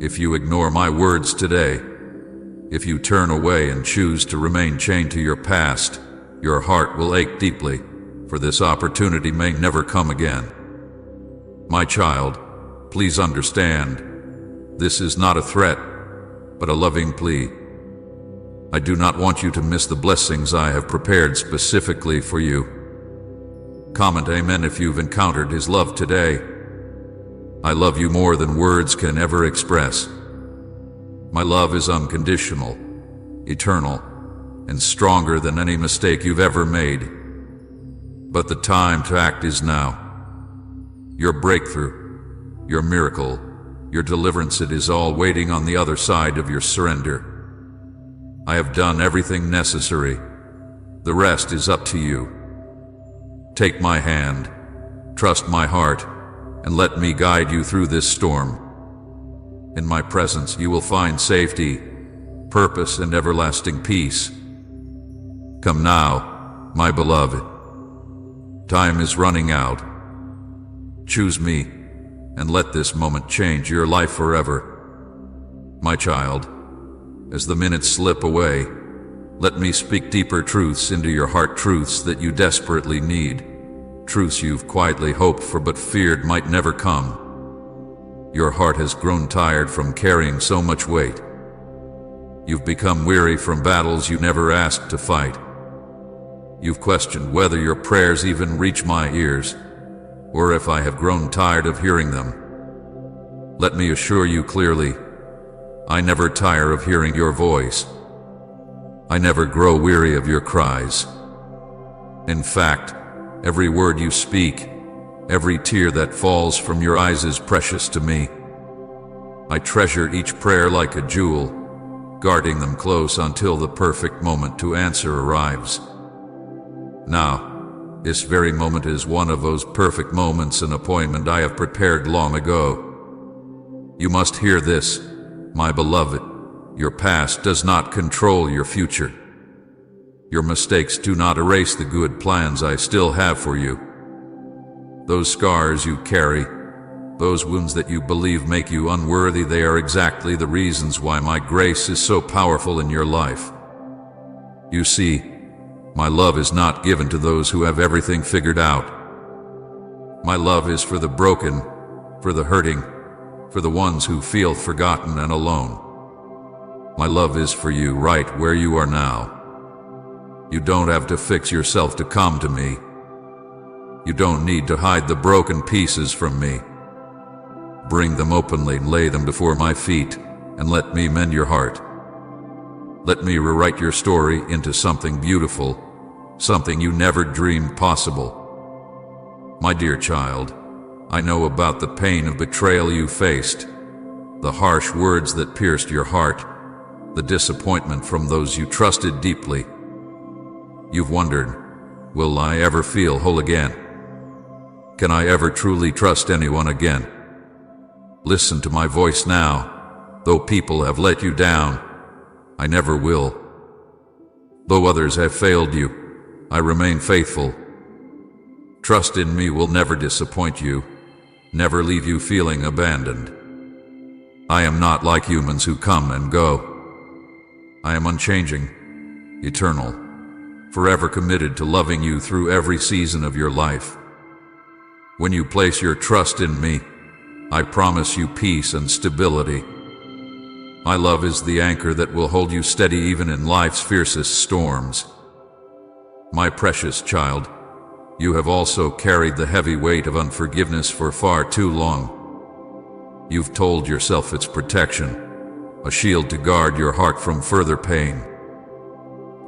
if you ignore my words today, if you turn away and choose to remain chained to your past, your heart will ache deeply, for this opportunity may never come again. My child, please understand, this is not a threat, but a loving plea. I do not want you to miss the blessings I have prepared specifically for you. Comment Amen if you've encountered His love today. I love you more than words can ever express. My love is unconditional, eternal, and stronger than any mistake you've ever made. But the time to act is now. Your breakthrough, your miracle, your deliverance, it is all waiting on the other side of your surrender. I have done everything necessary. The rest is up to you. Take my hand, trust my heart, and let me guide you through this storm. In my presence you will find safety, purpose, and everlasting peace. Come now, my beloved. Time is running out. Choose me, and let this moment change your life forever. My child, as the minutes slip away, let me speak deeper truths into your heart, truths that you desperately need, truths you've quietly hoped for but feared might never come. Your heart has grown tired from carrying so much weight. You've become weary from battles you never asked to fight. You've questioned whether your prayers even reach my ears, or if I have grown tired of hearing them. Let me assure you clearly, I never tire of hearing your voice. I never grow weary of your cries. In fact, every word you speak, every tear that falls from your eyes is precious to me. I treasure each prayer like a jewel, guarding them close until the perfect moment to answer arrives. Now, this very moment is one of those perfect moments, an appointment I have prepared long ago. You must hear this, my beloved. Your past does not control your future. Your mistakes do not erase the good plans I still have for you. Those scars you carry, those wounds that you believe make you unworthy, they are exactly the reasons why my grace is so powerful in your life. You see, my love is not given to those who have everything figured out. My love is for the broken, for the hurting, for the ones who feel forgotten and alone. My love is for you right where you are now. You don't have to fix yourself to come to me. You don't need to hide the broken pieces from me. Bring them openly and lay them before my feet, and let me mend your heart. Let me rewrite your story into something beautiful, something you never dreamed possible. My dear child, I know about the pain of betrayal you faced, the harsh words that pierced your heart, the disappointment from those you trusted deeply. You've wondered, will I ever feel whole again? Can I ever truly trust anyone again? Listen to my voice now. Though people have let you down, I never will. Though others have failed you, I remain faithful. Trust in me will never disappoint you, never leave you feeling abandoned. I am not like humans who come and go. I am unchanging, eternal, forever committed to loving you through every season of your life. When you place your trust in me, I promise you peace and stability. My love is the anchor that will hold you steady even in life's fiercest storms. My precious child, you have also carried the heavy weight of unforgiveness for far too long. You've told yourself it's protection, a shield to guard your heart from further pain.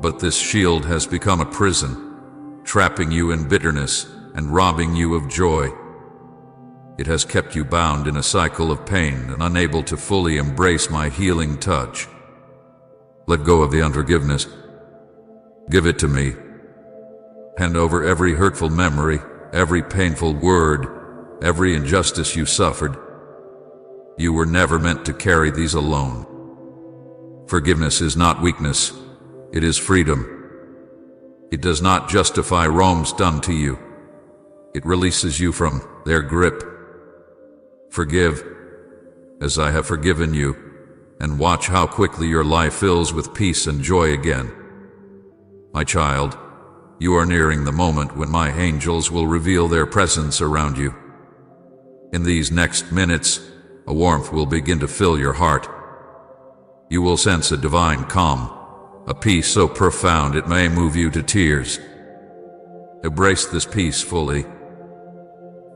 But this shield has become a prison, trapping you in bitterness and robbing you of joy. It has kept you bound in a cycle of pain and unable to fully embrace my healing touch. Let go of the unforgiveness. Give it to me. Hand over every hurtful memory, every painful word, every injustice you suffered. You were never meant to carry these alone. Forgiveness is not weakness, it is freedom. It does not justify wrongs done to you. It releases you from their grip. Forgive, as I have forgiven you, and watch how quickly your life fills with peace and joy again. My child, You are nearing the moment when my angels will reveal their presence around you. In these next minutes, a warmth will begin to fill your heart. You will sense a divine calm, a peace so profound it may move you to tears. Embrace this peace fully.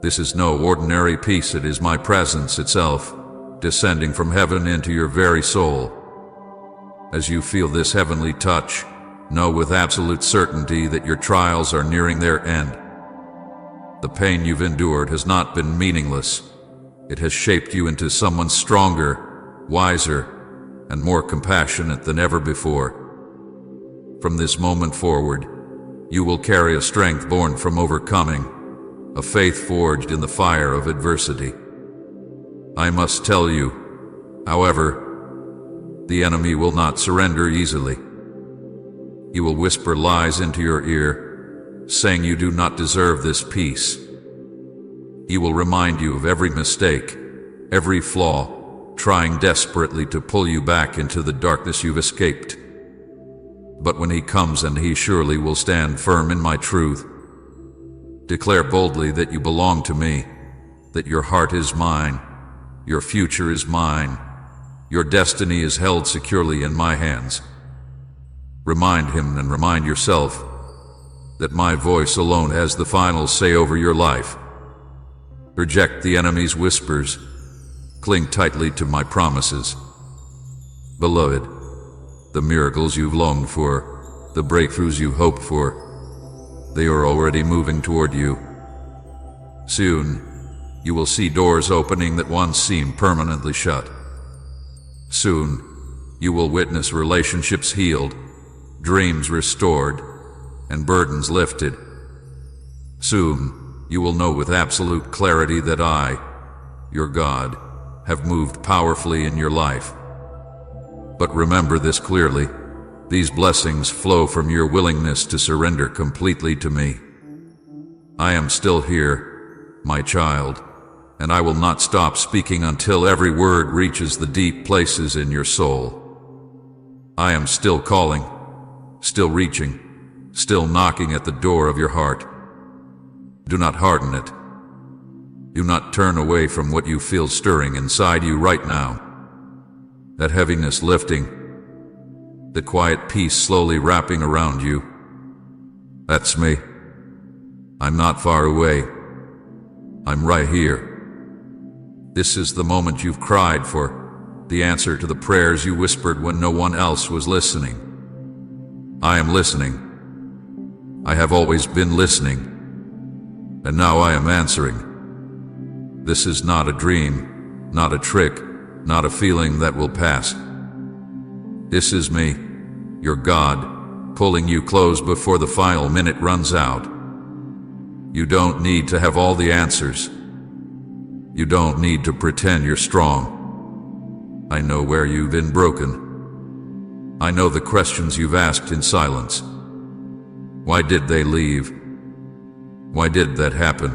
This is no ordinary peace, it is my presence itself, descending from heaven into your very soul. As you feel this heavenly touch, know with absolute certainty that your trials are nearing their end. The pain you've endured has not been meaningless. It has shaped you into someone stronger, wiser, and more compassionate than ever before. From this moment forward, you will carry a strength born from overcoming, a faith forged in the fire of adversity. I must tell you, however, the enemy will not surrender easily. He will whisper lies into your ear, saying you do not deserve this peace. He will remind you of every mistake, every flaw, trying desperately to pull you back into the darkness you've escaped. But when he comes, and he surely will stand firm in my truth, declare boldly that you belong to me, that your heart is mine, your future is mine, your destiny is held securely in my hands. Remind him and remind yourself that my voice alone has the final say over your life. Reject the enemy's whispers. Cling tightly to my promises. Beloved, the miracles you've longed for, the breakthroughs you hoped for, they are already moving toward you. Soon, you will see doors opening that once seemed permanently shut. Soon, you will witness relationships healed, dreams restored, and burdens lifted. Soon, you will know with absolute clarity that I, your God, have moved powerfully in your life. But remember this clearly: these blessings flow from your willingness to surrender completely to me. I am still here, my child, and I will not stop speaking until every word reaches the deep places in your soul. I am still calling, still reaching, still knocking at the door of your heart. Do not harden it. Do not turn away from what you feel stirring inside you right now. That heaviness lifting, the quiet peace slowly wrapping around you. That's me. I'm not far away. I'm right here. This is the moment you've cried for, the answer to the prayers you whispered when no one else was listening. I am listening. I have always been listening. And now I am answering. This is not a dream, not a trick, not a feeling that will pass. This is me, your God, pulling you close before the final minute runs out. You don't need to have all the answers. You don't need to pretend you're strong. I know where you've been broken. I know the questions you've asked in silence. Why did they leave? Why did that happen?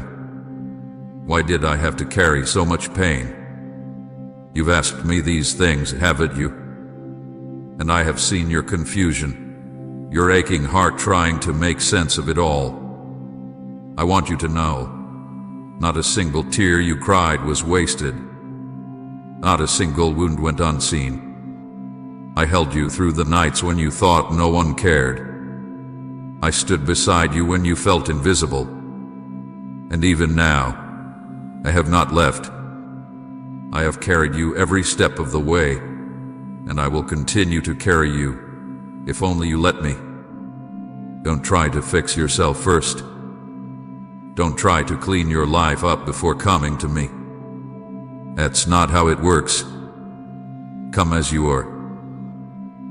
Why did I have to carry so much pain? You've asked me these things, haven't you? And I have seen your confusion, your aching heart trying to make sense of it all. I want you to know, not a single tear you cried was wasted. Not a single wound went unseen. I held you through the nights when you thought no one cared. I stood beside you when you felt invisible. And even now, I have not left. I have carried you every step of the way, and I will continue to carry you, if only you let me. Don't try to fix yourself first. Don't try to clean your life up before coming to me. That's not how it works. Come as you are.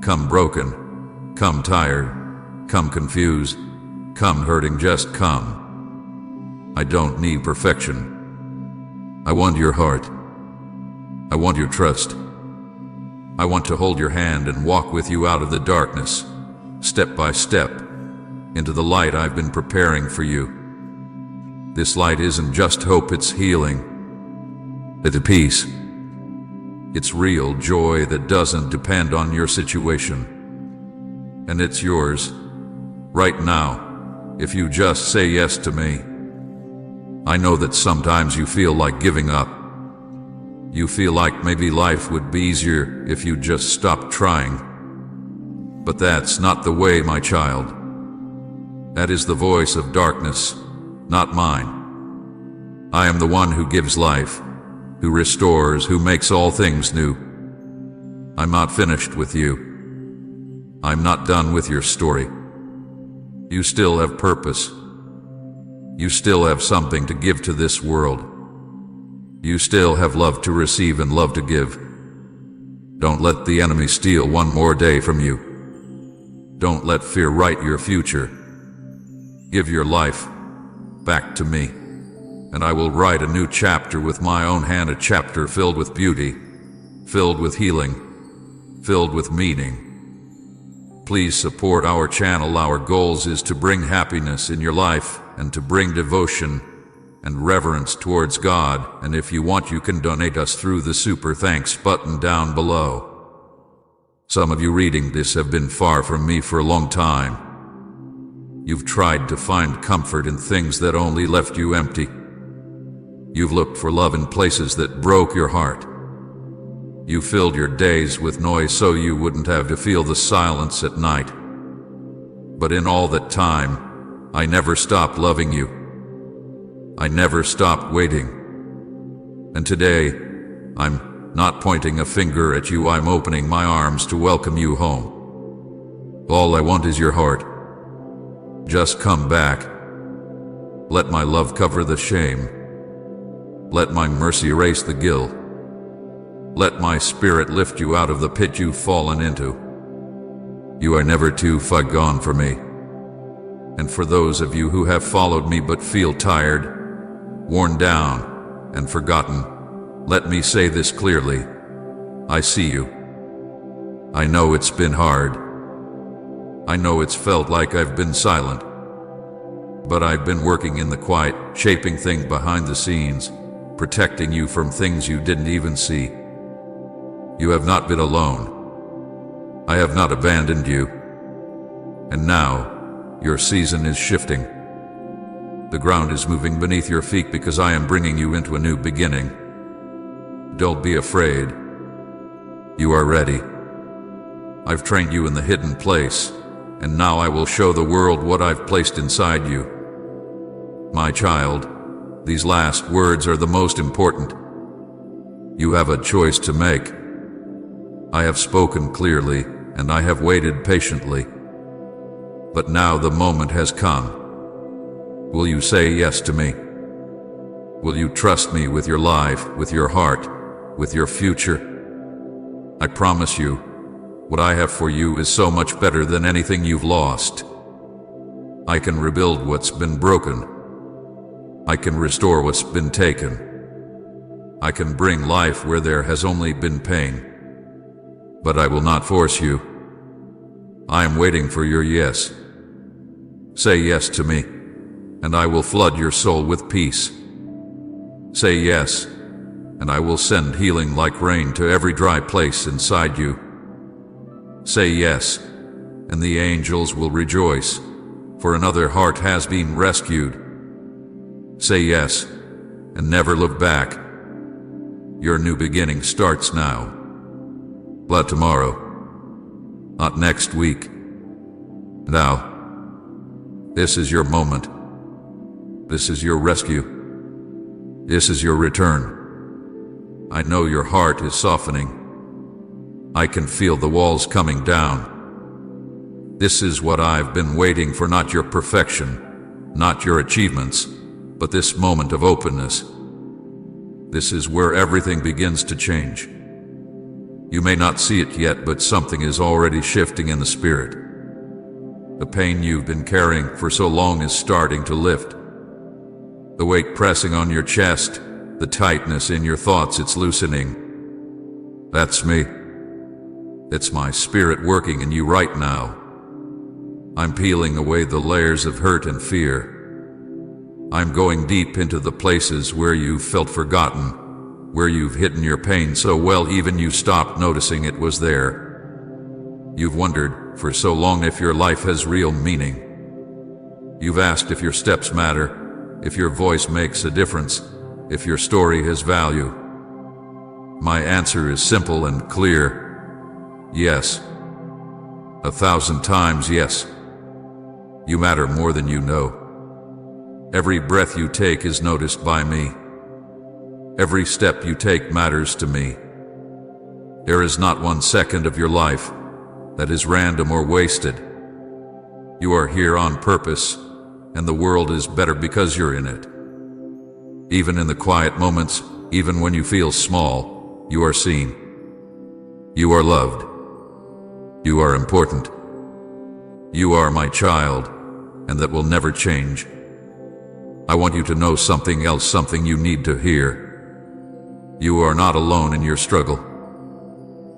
Come broken. Come tired. Come confused. Come hurting, just come. I don't need perfection. I want your heart. I want your trust. I want to hold your hand and walk with you out of the darkness, step by step, into the light I've been preparing for you. This light isn't just hope, it's healing. It's peace. It's real joy that doesn't depend on your situation. And it's yours, right now, if you just say yes to me. I know that sometimes you feel like giving up. You feel like maybe life would be easier if you just stopped trying. But that's not the way, my child. That is the voice of darkness, not mine. I am the one who gives life, who restores, who makes all things new. I'm not finished with you. I'm not done with your story. You still have purpose. You still have something to give to this world. You still have love to receive and love to give. Don't let the enemy steal one more day from you. Don't let fear write your future. Give your life back to me, and I will write a new chapter with my own hand, a chapter filled with beauty, filled with healing, filled with meaning. Please support our channel. Our goals is to bring happiness in your life and to bring devotion and reverence towards God. And if you want, you can donate us through the super thanks button down below. Some of you reading this have been far from me for a long time. You've tried to find comfort in things that only left you empty. You've looked for love in places that broke your heart. You filled your days with noise so you wouldn't have to feel the silence at night. But in all that time, I never stopped loving you. I never stopped waiting. And today, I'm not pointing a finger at you, I'm opening my arms to welcome you home. All I want is your heart. Just come back. Let my love cover the shame. Let my mercy erase the guilt. Let my spirit lift you out of the pit you've fallen into. You are never too far gone for me. And for those of you who have followed me but feel tired, worn down, and forgotten, let me say this clearly. I see you. I know it's been hard. I know it's felt like I've been silent. But I've been working in the quiet, shaping things behind the scenes, protecting you from things you didn't even see. You have not been alone. I have not abandoned you. And now, your season is shifting. The ground is moving beneath your feet because I am bringing you into a new beginning. Don't be afraid. You are ready. I've trained you in the hidden place, and now I will show the world what I've placed inside you. My child, these last words are the most important. You have a choice to make. I have spoken clearly, and I have waited patiently. But now the moment has come. Will you say yes to me? Will you trust me with your life, with your heart, with your future? I promise you, what I have for you is so much better than anything you've lost. I can rebuild what's been broken. I can restore what's been taken. I can bring life where there has only been pain. But I will not force you. I am waiting for your yes. Say yes to me, and I will flood your soul with peace. Say yes, and I will send healing like rain to every dry place inside you. Say yes, and the angels will rejoice, for another heart has been rescued. Say yes, and never look back. Your new beginning starts now. But tomorrow, not next week. Now, this is your moment. This is your rescue. This is your return. I know your heart is softening. I can feel the walls coming down. This is what I've been waiting for, not your perfection, not your achievements, but this moment of openness. This is where everything begins to change. You may not see it yet, but something is already shifting in the spirit. The pain you've been carrying for so long is starting to lift. The weight pressing on your chest, the tightness in your thoughts, it's loosening. That's me. It's my spirit working in you right now. I'm peeling away the layers of hurt and fear. I'm going deep into the places where you've felt forgotten, where you've hidden your pain so well even you stopped noticing it was there. You've wondered for so long if your life has real meaning. You've asked if your steps matter, if your voice makes a difference, if your story has value. My answer is simple and clear. Yes. 1,000 times yes. You matter more than you know. Every breath you take is noticed by me. Every step you take matters to me. There is not 1 second of your life that is random or wasted. You are here on purpose, and the world is better because you're in it. Even in the quiet moments, even when you feel small, you are seen. You are loved. You are important. You are my child, and that will never change. I want you to know something else, something you need to hear. You are not alone in your struggle.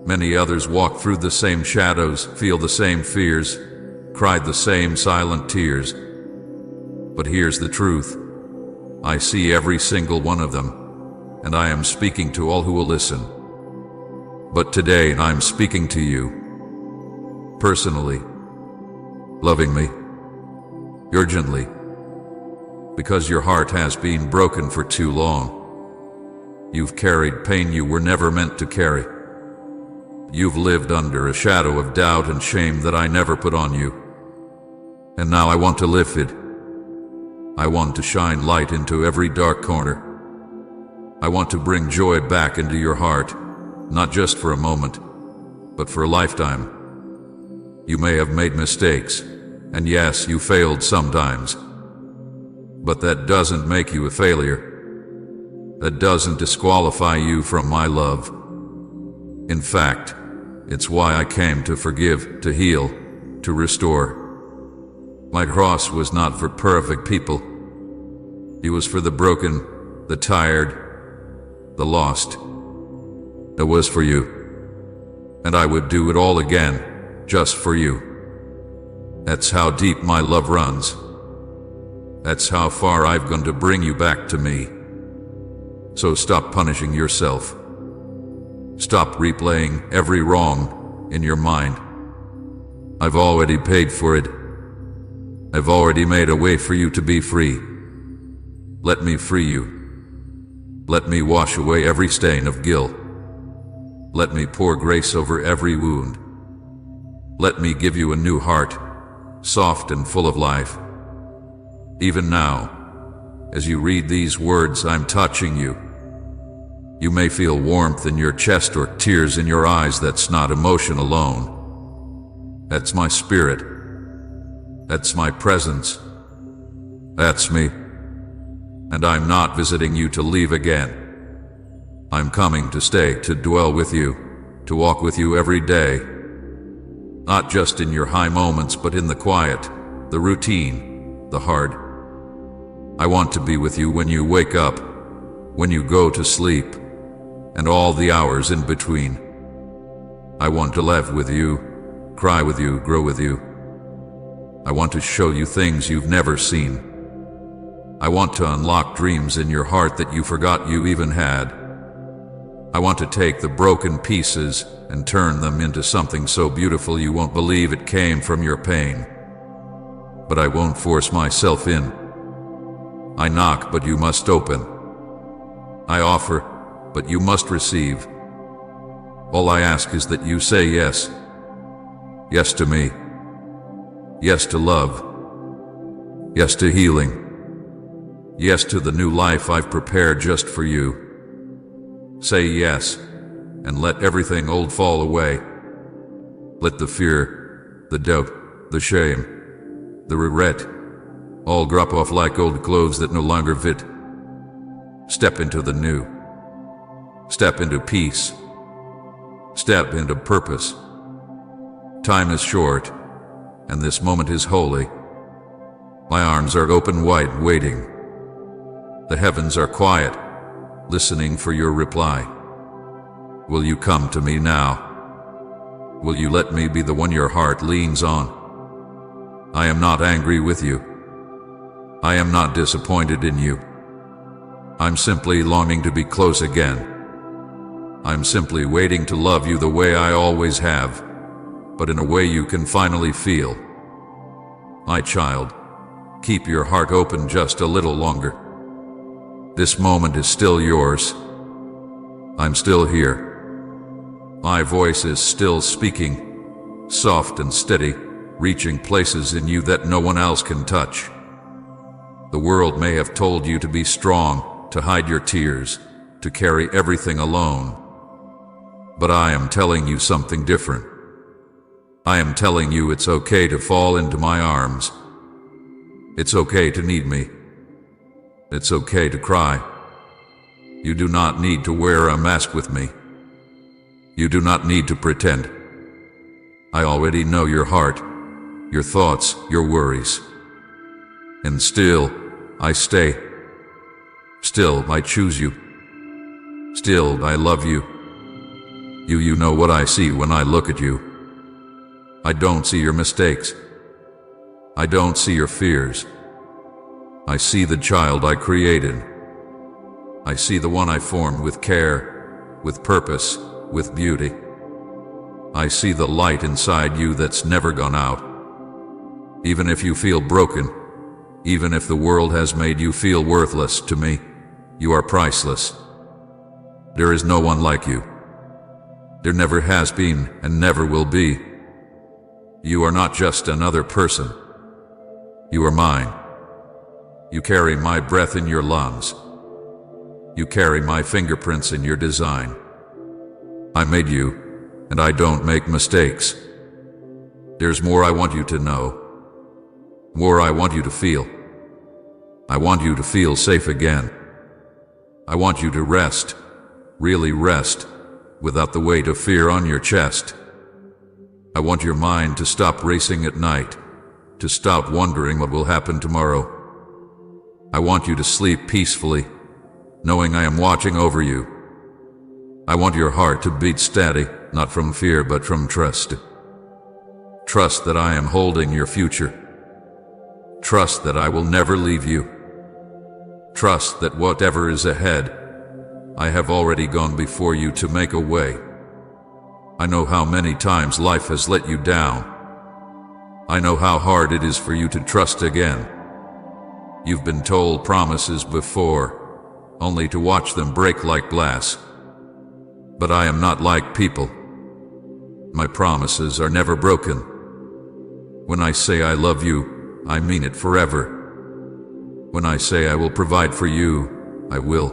Many others walk through the same shadows, feel the same fears, cried the same silent tears. But here's the truth. I see every single one of them, and I am speaking to all who will listen. But today I'm speaking to you, personally, loving me, urgently, because your heart has been broken for too long. You've carried pain you were never meant to carry. You've lived under a shadow of doubt and shame that I never put on you. And now I want to lift it. I want to shine light into every dark corner. I want to bring joy back into your heart, not just for a moment, but for a lifetime. You may have made mistakes, and yes, you failed sometimes. But that doesn't make you a failure. That doesn't disqualify you from my love. In fact, it's why I came to forgive, to heal, to restore. My cross was not for perfect people. It was for the broken, the tired, the lost. It was for you. And I would do it all again, just for you. That's how deep my love runs. That's how far I've gone to bring you back to me. So stop punishing yourself. Stop replaying every wrong in your mind. I've already paid for it. I've already made a way for you to be free. Let me free you. Let me wash away every stain of guilt. Let me pour grace over every wound. Let me give you a new heart, soft and full of life. Even now, as you read these words, I'm touching you. You may feel warmth in your chest or tears in your eyes. That's not emotion alone. That's my spirit. That's my presence. That's me. And I'm not visiting you to leave again. I'm coming to stay, to dwell with you, to walk with you every day. Not just in your high moments, but in the quiet, the routine, the hard. I want to be with you when you wake up, when you go to sleep, and all the hours in between. I want to laugh with you, cry with you, grow with you. I want to show you things you've never seen. I want to unlock dreams in your heart that you forgot you even had. I want to take the broken pieces and turn them into something so beautiful you won't believe it came from your pain. But I won't force myself in. I knock, but you must open. I offer, but you must receive. All I ask is that you say yes. Yes to me. Yes to love. Yes to healing. Yes to the new life I've prepared just for you. Say yes, and let everything old fall away. Let the fear, the doubt, the shame, the regret, all drop off like old clothes that no longer fit. Step into the new. Step into peace. Step into purpose. Time is short, and this moment is holy. My arms are open wide, waiting. The heavens are quiet, listening for your reply. Will you come to me now? Will you let me be the one your heart leans on? I am not angry with you. I am not disappointed in you. I'm simply longing to be close again. I'm simply waiting to love you the way I always have, but in a way you can finally feel. My child, Keep your heart open just a little longer. This moment is still yours. I'm still here. My voice is still speaking, soft and steady, reaching places in you that no one else can touch. The world may have told you to be strong, to hide your tears, to carry everything alone. But I am telling you something different. I am telling you it's okay to fall into my arms. It's okay to need me. It's okay to cry. You do not need to wear a mask with me. You do not need to pretend. I already know your heart, your thoughts, your worries. And still, I stay. Still, I choose you. Still, I love you. You know what I see when I look at you. I don't see your mistakes. I don't see your fears. I see the child I created. I see the one I formed with care, with purpose, with beauty. I see the light inside you that's never gone out. Even if you feel broken, even if the world has made you feel worthless to me, you are priceless. There is no one like you. There never has been and never will be. You are not just another person. You are mine. You carry my breath in your lungs. You carry my fingerprints in your design. I made you, and I don't make mistakes. There's more I want you to know. More I want you to feel. I want you to feel safe again. I want you to rest, really rest, without the weight of fear on your chest. I want your mind to stop racing at night, to stop wondering what will happen tomorrow. I want you to sleep peacefully, knowing I am watching over you. I want your heart to beat steady, not from fear but from trust. Trust that I am holding your future. Trust that I will never leave you. Trust that whatever is ahead, I have already gone before you to make a way. I know how many times life has let you down. I know how hard it is for you to trust again. You've been told promises before, only to watch them break like glass. But I am not like people. My promises are never broken. When I say I love you, I mean it forever. When I say I will provide for you, I will.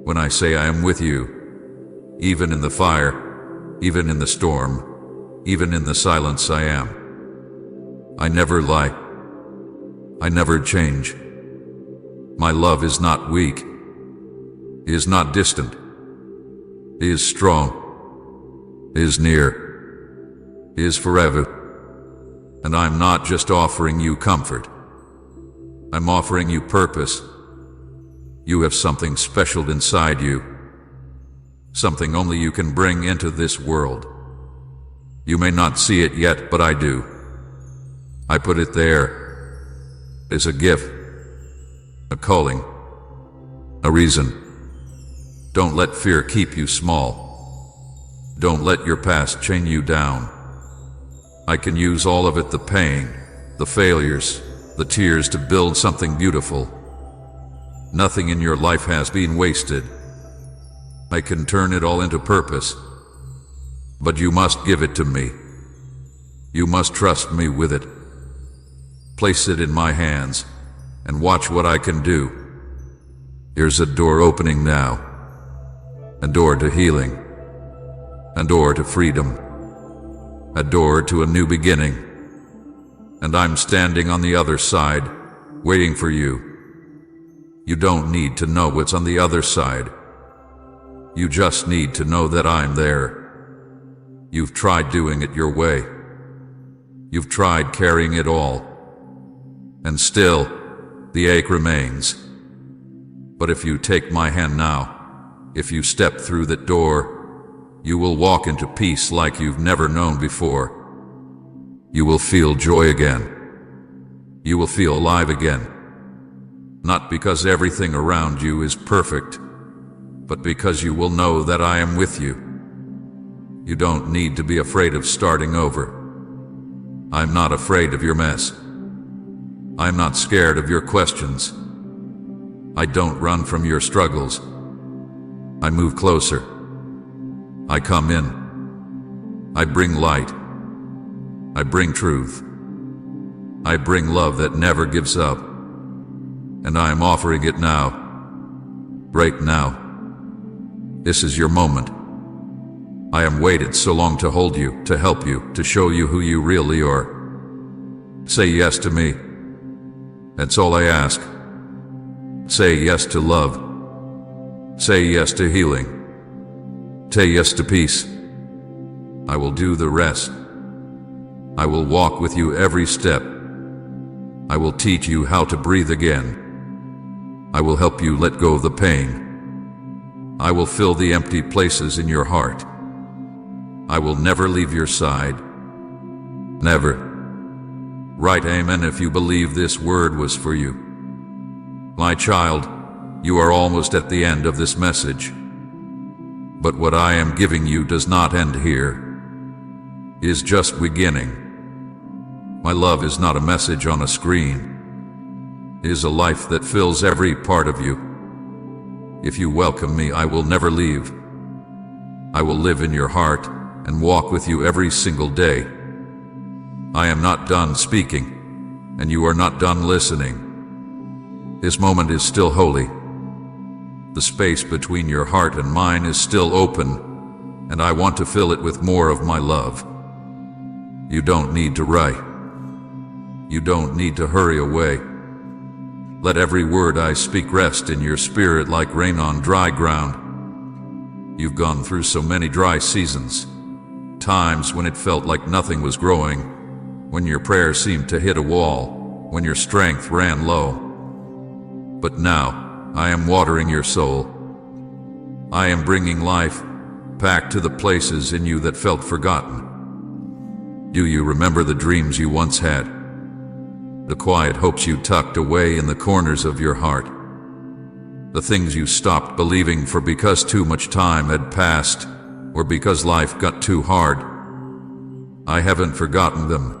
When I say I am with you, even in the fire, even in the storm, even in the silence I am. I never lie. I never change. My love is not weak. It is not distant. It is strong. It is near. It is forever. And I'm not just offering you comfort. I'm offering you purpose. You have something special inside you. Something only you can bring into this world. You may not see it yet, but I do. I put it there as a gift, a calling, a reason. Don't let fear keep you small. Don't let your past chain you down. I can use all of it, the pain, the failures, the tears, to build something beautiful. Nothing in your life has been wasted. I can turn it all into purpose. But you must give it to me. You must trust me with it. Place it in my hands and watch what I can do. Here's a door opening now. A door to healing. A door to freedom. A door to a new beginning. And I'm standing on the other side, waiting for you. You don't need to know what's on the other side. You just need to know that I'm there. You've tried doing it your way. You've tried carrying it all. And still, the ache remains. But if you take my hand now, if you step through that door, you will walk into peace like you've never known before. You will feel joy again. You will feel alive again. Not because everything around you is perfect, but because you will know that I am with you. You don't need to be afraid of starting over. I'm not afraid of your mess. I'm not scared of your questions. I don't run from your struggles. I move closer. I come in. I bring light. I bring truth. I bring love that never gives up. And I am offering it now. Right now. This is your moment. I am waited so long to hold you, to help you, to show you who you really are. Say yes to me. That's all I ask. Say yes to love. Say yes to healing. Say yes to peace. I will do the rest. I will walk with you every step. I will teach you how to breathe again. I will help you let go of the pain. I will fill the empty places in your heart. I will never leave your side. Never. Write amen if you believe this word was for you. My child, you are almost at the end of this message. But what I am giving you does not end here. It is just beginning. My love is not a message on a screen. It is a life that fills every part of you. If you welcome me, I will never leave. I will live in your heart and walk with you every single day. I am not done speaking, and you are not done listening. This moment is still holy. The space between your heart and mine is still open, and I want to fill it with more of my love. You don't need to write. You don't need to hurry away. Let every word I speak rest in your spirit like rain on dry ground. You've gone through so many dry seasons, times when it felt like nothing was growing, when your prayers seemed to hit a wall, when your strength ran low. But now, I am watering your soul. I am bringing life back to the places in you that felt forgotten. Do you remember the dreams you once had? The quiet hopes you tucked away in the corners of your heart? The things you stopped believing for because too much time had passed, or because life got too hard? I haven't forgotten them.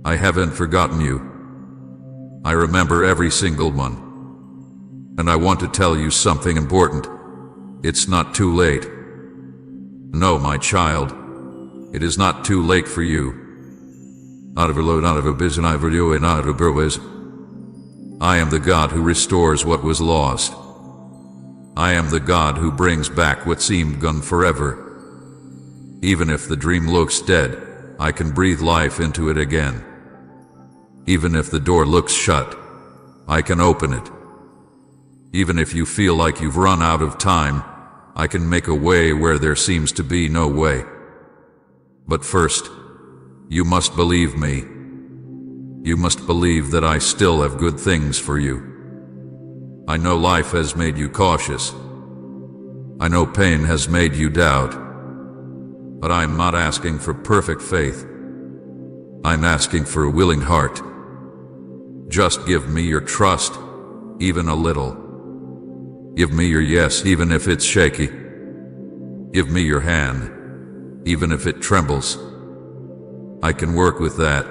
I haven't forgotten you. I remember every single one. And I want to tell you something important. It's not too late. No, my child, it is not too late for you. Not of a load, not of a business, not of a you, not of a purpose. I am the God who restores what was lost. I am the God who brings back what seemed gone forever. Even if the dream looks dead, I can breathe life into it again. Even if the door looks shut, I can open it. Even if you feel like you've run out of time, I can make a way where there seems to be no way. But first, you must believe me. You must believe that I still have good things for you. I know life has made you cautious. I know pain has made you doubt. But I'm not asking for perfect faith. I'm asking for a willing heart. Just give me your trust, even a little. Give me your yes, even if it's shaky. Give me your hand, even if it trembles. I can work with that.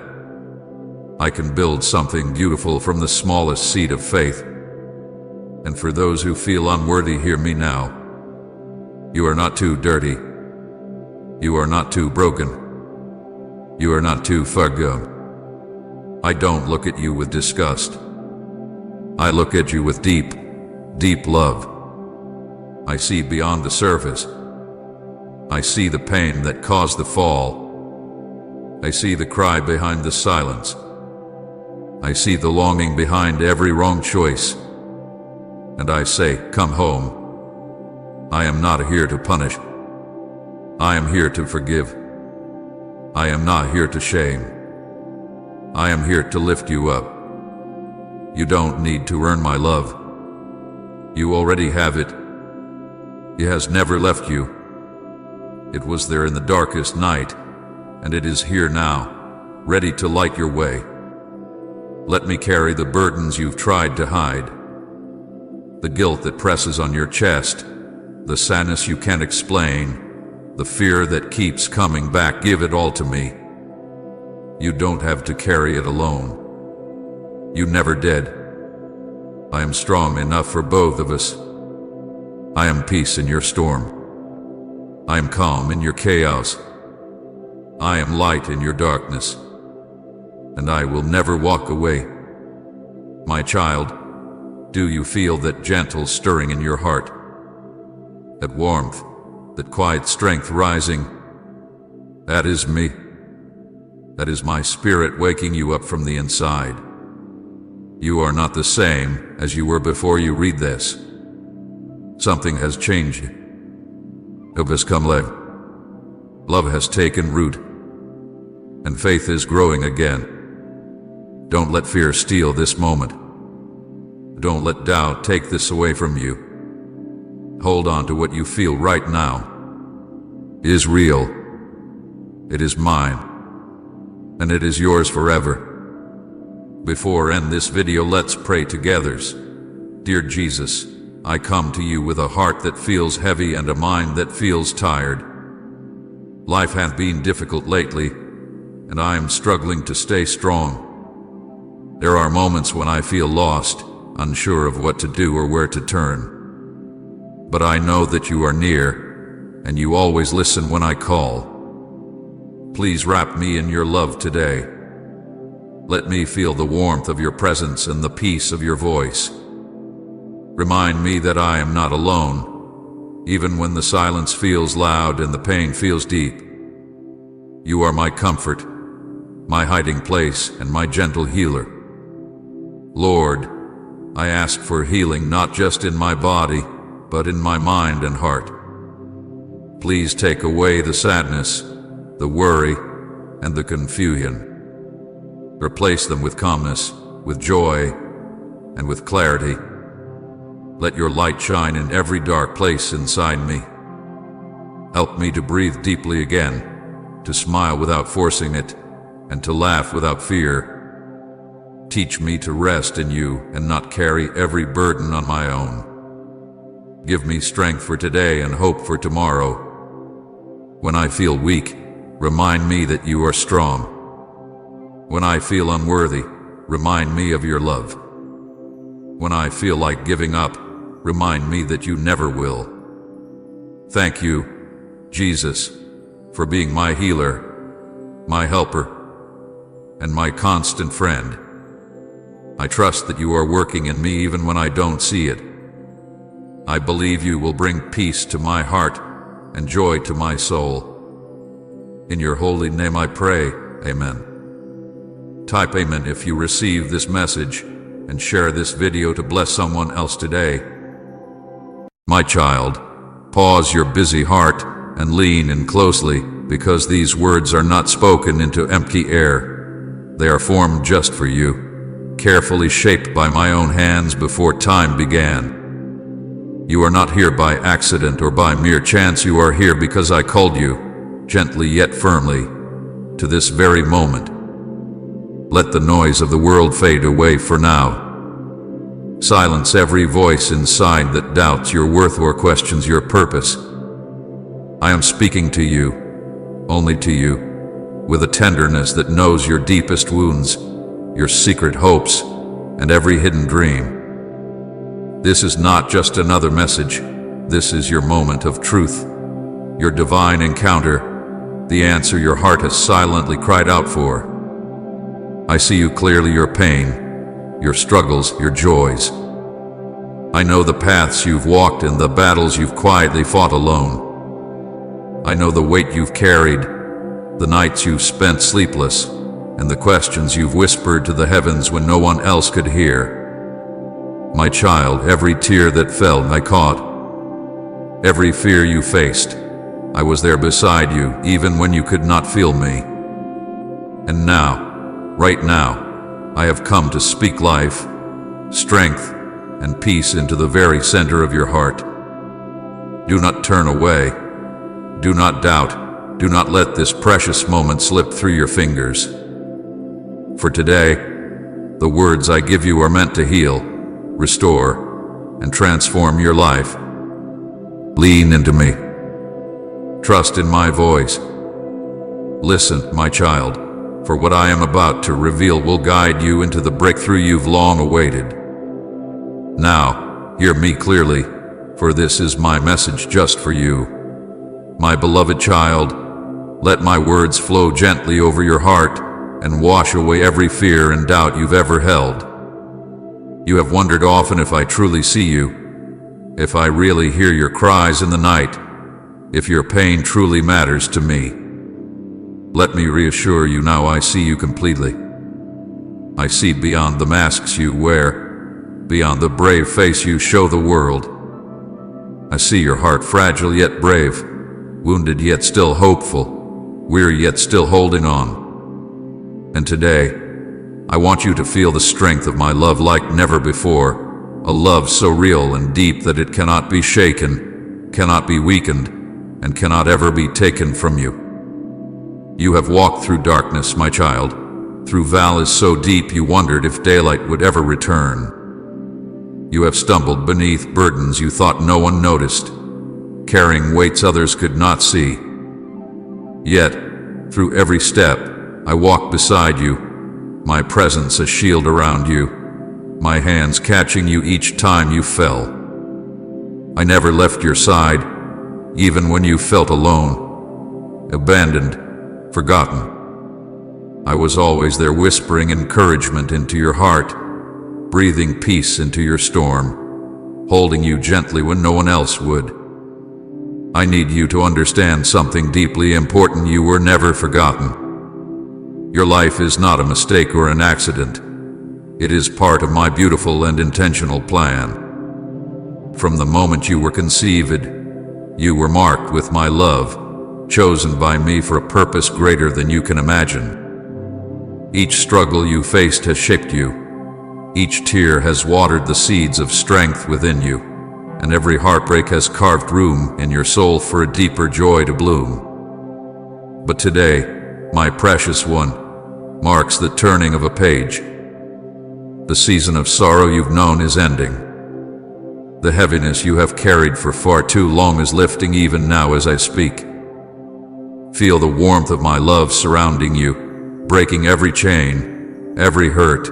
I can build something beautiful from the smallest seed of faith. And for those who feel unworthy, hear me now. You are not too dirty. You are not too broken. You are not too far gone. I don't look at you with disgust. I look at you with deep, deep love. I see beyond the surface. I see the pain that caused the fall. I see the cry behind the silence. I see the longing behind every wrong choice. And I say, come home. I am not here to punish. I am here to forgive. I am not here to shame. I am here to lift you up. You don't need to earn my love. You already have it. It has never left you. It was there in the darkest night, and it is here now, ready to light your way. Let me carry the burdens you've tried to hide, the guilt that presses on your chest, the sadness you can't explain, the fear that keeps coming back. Give it all to me. You don't have to carry it alone. You never did. I am strong enough for both of us. I am peace in your storm. I am calm in your chaos. I am light in your darkness. And I will never walk away. My child, do you feel that gentle stirring in your heart? That warmth, that quiet strength rising? That is me. That is my spirit waking you up from the inside. You are not the same as you were before you read this. Something has changed. Hope has come life. Love has taken root. And faith is growing again. Don't let fear steal this moment. Don't let doubt take this away from you. Hold on to what you feel right now. It is real. It is mine. And it is yours forever. Before I end this video, let's pray together. Dear Jesus, I come to you with a heart that feels heavy and a mind that feels tired. Life has been difficult lately, and I am struggling to stay strong. There are moments when I feel lost, unsure of what to do or where to turn. But I know that you are near, and you always listen when I call. Please wrap me in your love today. Let me feel the warmth of your presence and the peace of your voice. Remind me that I am not alone, even when the silence feels loud and the pain feels deep. You are my comfort, my hiding place, and my gentle healer. Lord, I ask for healing not just in my body, but in my mind and heart. Please take away the sadness, the worry, and the confusion. Replace them with calmness, with joy, and with clarity. Let your light shine in every dark place inside me. Help me to breathe deeply again, to smile without forcing it, and to laugh without fear. Teach me to rest in you and not carry every burden on my own. Give me strength for today and hope for tomorrow. When I feel weak, remind me that you are strong. When I feel unworthy, remind me of your love. When I feel like giving up, remind me that you never will. Thank you, Jesus, for being my healer, my helper, and my constant friend. I trust that you are working in me even when I don't see it. I believe you will bring peace to my heart and joy to my soul. In your holy name I pray, amen. Type amen if you receive this message and share this video to bless someone else today. My child, pause your busy heart and lean in closely, because these words are not spoken into empty air. They are formed just for you, carefully shaped by my own hands before time began. You are not here by accident or by mere chance. You are here because I called you, gently yet firmly, to this very moment. Let the noise of the world fade away for now. Silence every voice inside that doubts your worth or questions your purpose. I am speaking to you, only to you, with a tenderness that knows your deepest wounds, your secret hopes, and every hidden dream. This is not just another message. This is your moment of truth, your divine encounter, the answer your heart has silently cried out for. I see you clearly, your pain, your struggles, your joys. I know the paths you've walked and the battles you've quietly fought alone. I know the weight you've carried, the nights you've spent sleepless, and the questions you've whispered to the heavens when no one else could hear. My child, every tear that fell I caught. Every fear you faced, I was there beside you, even when you could not feel me. And now, right now, I have come to speak life, strength, and peace into the very center of your heart. Do not turn away. Do not doubt. Do not let this precious moment slip through your fingers. For today, the words I give you are meant to heal, restore, and transform your life. Lean into me. Trust in my voice. Listen, my child. for what I am about to reveal will guide you into the breakthrough you've long awaited. Now, hear me clearly, for this is my message just for you. My beloved child, let my words flow gently over your heart and wash away every fear and doubt you've ever held. You have wondered often if I truly see you, if I really hear your cries in the night, if your pain truly matters to me. Let me reassure you now, I see you completely. I see beyond the masks you wear, beyond the brave face you show the world. I see your heart fragile yet brave, wounded yet still hopeful, weary yet still holding on. And today, I want you to feel the strength of my love like never before, a love so real and deep that it cannot be shaken, cannot be weakened, and cannot ever be taken from you. You have walked through darkness, my child, through valleys so deep you wondered if daylight would ever return. You have stumbled beneath burdens you thought no one noticed, carrying weights others could not see. Yet, through every step, I walked beside you, my presence a shield around you, my hands catching you each time you fell. I never left your side, even when you felt alone, abandoned, forgotten. I was always there, whispering encouragement into your heart, breathing peace into your storm, holding you gently when no one else would. I need you to understand something deeply important: you were never forgotten. Your life is not a mistake or an accident. It is part of my beautiful and intentional plan. From the moment you were conceived, you were marked with my love, chosen by me for a purpose greater than you can imagine. Each struggle you faced has shaped you. Each tear has watered the seeds of strength within you, and every heartbreak has carved room in your soul for a deeper joy to bloom. But today, my precious one, marks the turning of a page. The season of sorrow you've known is ending. The heaviness you have carried for far too long is lifting even now as I speak. Feel the warmth of my love surrounding you, breaking every chain, every hurt,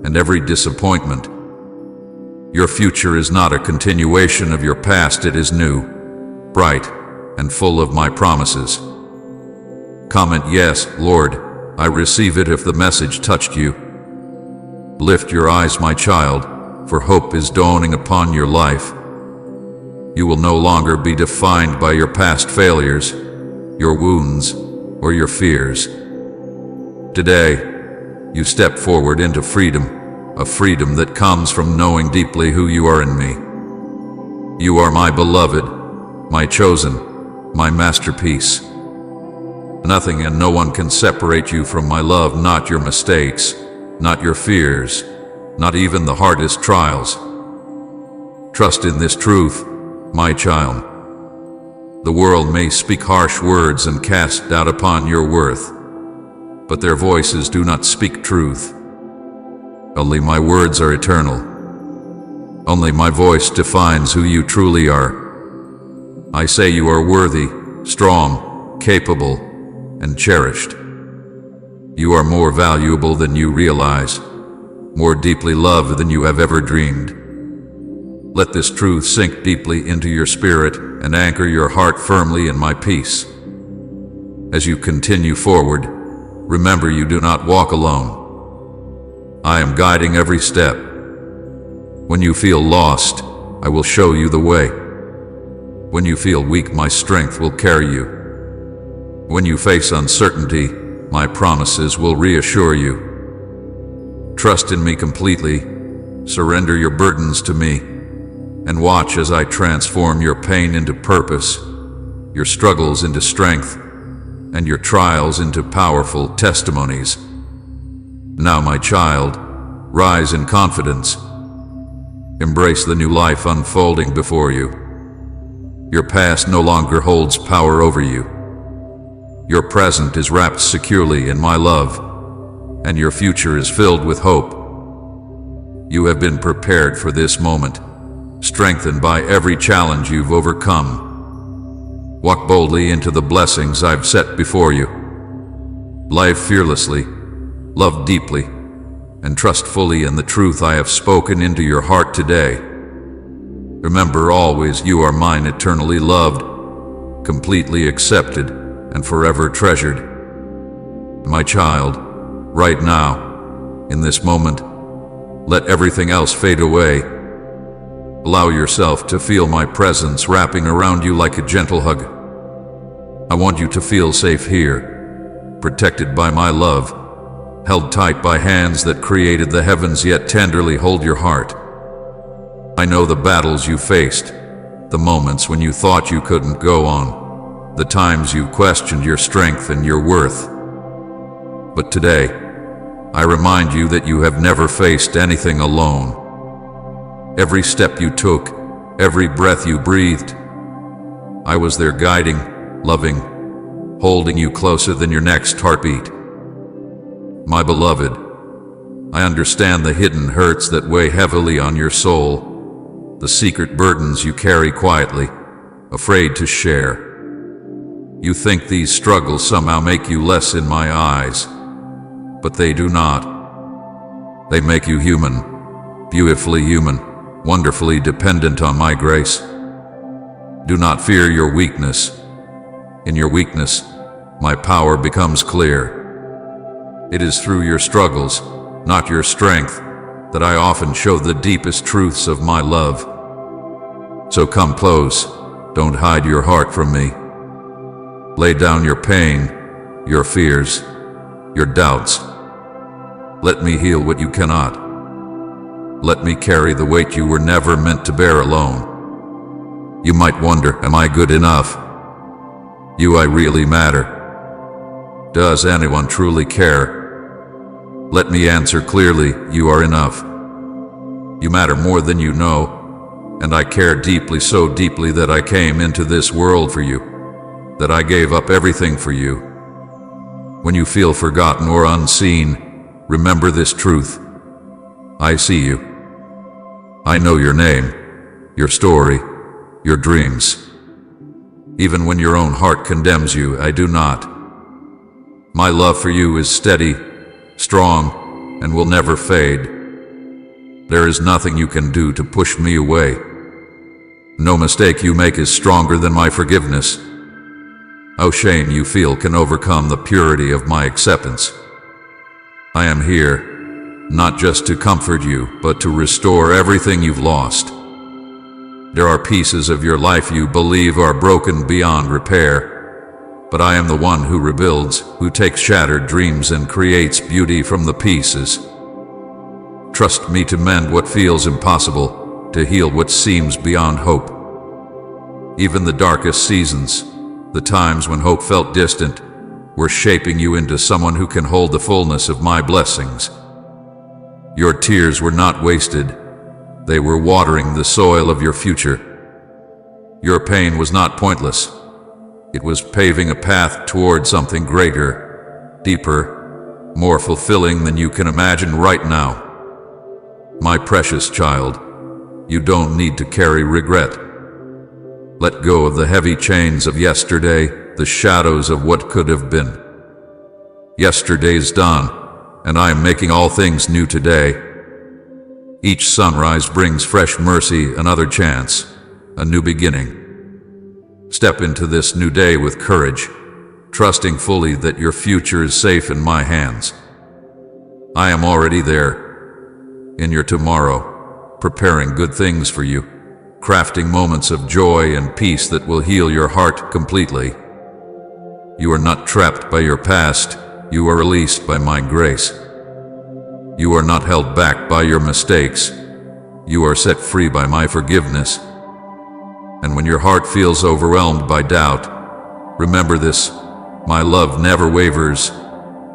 and every disappointment. Your future is not a continuation of your past, it is new, bright, and full of my promises. Comment, "Yes, Lord, I receive it," if the message touched you. Lift your eyes, my child, for hope is dawning upon your life. You will no longer be defined by your past failures, your wounds, or your fears. Today, you step forward into freedom, a freedom that comes from knowing deeply who you are in me. You are my beloved, my chosen, my masterpiece. Nothing and no one can separate you from my love, not your mistakes, not your fears, not even the hardest trials. Trust in this truth, my child. The world may speak harsh words and cast doubt upon your worth, but their voices do not speak truth. Only my words are eternal. Only my voice defines who you truly are. I say you are worthy, strong, capable, and cherished. You are more valuable than you realize, more deeply loved than you have ever dreamed. Let this truth sink deeply into your spirit and anchor your heart firmly in my peace. As you continue forward, remember you do not walk alone. I am guiding every step. When you feel lost, I will show you the way. When you feel weak, my strength will carry you. When you face uncertainty, my promises will reassure you. Trust in me completely, surrender your burdens to me, and watch as I transform your pain into purpose, your struggles into strength, and your trials into powerful testimonies. Now, my child, rise in confidence. Embrace the new life unfolding before you. Your past no longer holds power over you. Your present is wrapped securely in my love, and your future is filled with hope. You have been prepared for this moment, strengthened by every challenge you've overcome. Walk boldly into the blessings I've set before you. Live fearlessly, love deeply, and trust fully in the truth I have spoken into your heart today. Remember always, you are mine, eternally loved, completely accepted, and forever treasured. My child, right now, in this moment, let everything else fade away. Allow yourself to feel my presence wrapping around you like a gentle hug. I want you to feel safe here, protected by my love, held tight by hands that created the heavens yet tenderly hold your heart. I know the battles you faced, the moments when you thought you couldn't go on, the times you questioned your strength and your worth. But today, I remind you that you have never faced anything alone. Every step you took, every breath you breathed, I was there guiding, loving, holding you closer than your next heartbeat. My beloved, I understand the hidden hurts that weigh heavily on your soul, the secret burdens you carry quietly, afraid to share. You think these struggles somehow make you less in my eyes, but they do not. They make you human, beautifully human, wonderfully dependent on my grace. Do not fear your weakness. In your weakness, my power becomes clear. It is through your struggles, not your strength, that I often show the deepest truths of my love. So come close, don't hide your heart from me. Lay down your pain, your fears, your doubts. Let me heal what you cannot. Let me carry the weight you were never meant to bear alone. You might wonder, am I good enough? I really matter. Does anyone truly care? Let me answer clearly, you are enough. You matter more than you know, and I care deeply, so deeply that I came into this world for you, that I gave up everything for you. When you feel forgotten or unseen, remember this truth. I see you. I know your name, your story, your dreams. Even when your own heart condemns you, I do not. My love for you is steady, strong, and will never fade. There is nothing you can do to push me away. No mistake you make is stronger than my forgiveness. No shame you feel can overcome the purity of my acceptance. I am here, not just to comfort you, but to restore everything you've lost. There are pieces of your life you believe are broken beyond repair, but I am the one who rebuilds, who takes shattered dreams and creates beauty from the pieces. Trust me to mend what feels impossible, to heal what seems beyond hope. Even the darkest seasons, the times when hope felt distant, were shaping you into someone who can hold the fullness of my blessings. Your tears were not wasted. They were watering the soil of your future. Your pain was not pointless. It was paving a path toward something greater, deeper, more fulfilling than you can imagine right now. My precious child, you don't need to carry regret. Let go of the heavy chains of yesterday, the shadows of what could have been. Yesterday's done, and I am making all things new today. Each sunrise brings fresh mercy, another chance, a new beginning. Step into this new day with courage, trusting fully that your future is safe in my hands. I am already there, in your tomorrow, preparing good things for you, crafting moments of joy and peace that will heal your heart completely. You are not trapped by your past, you are released by my grace. You are not held back by your mistakes, you are set free by my forgiveness. And when your heart feels overwhelmed by doubt, remember this: my love never wavers,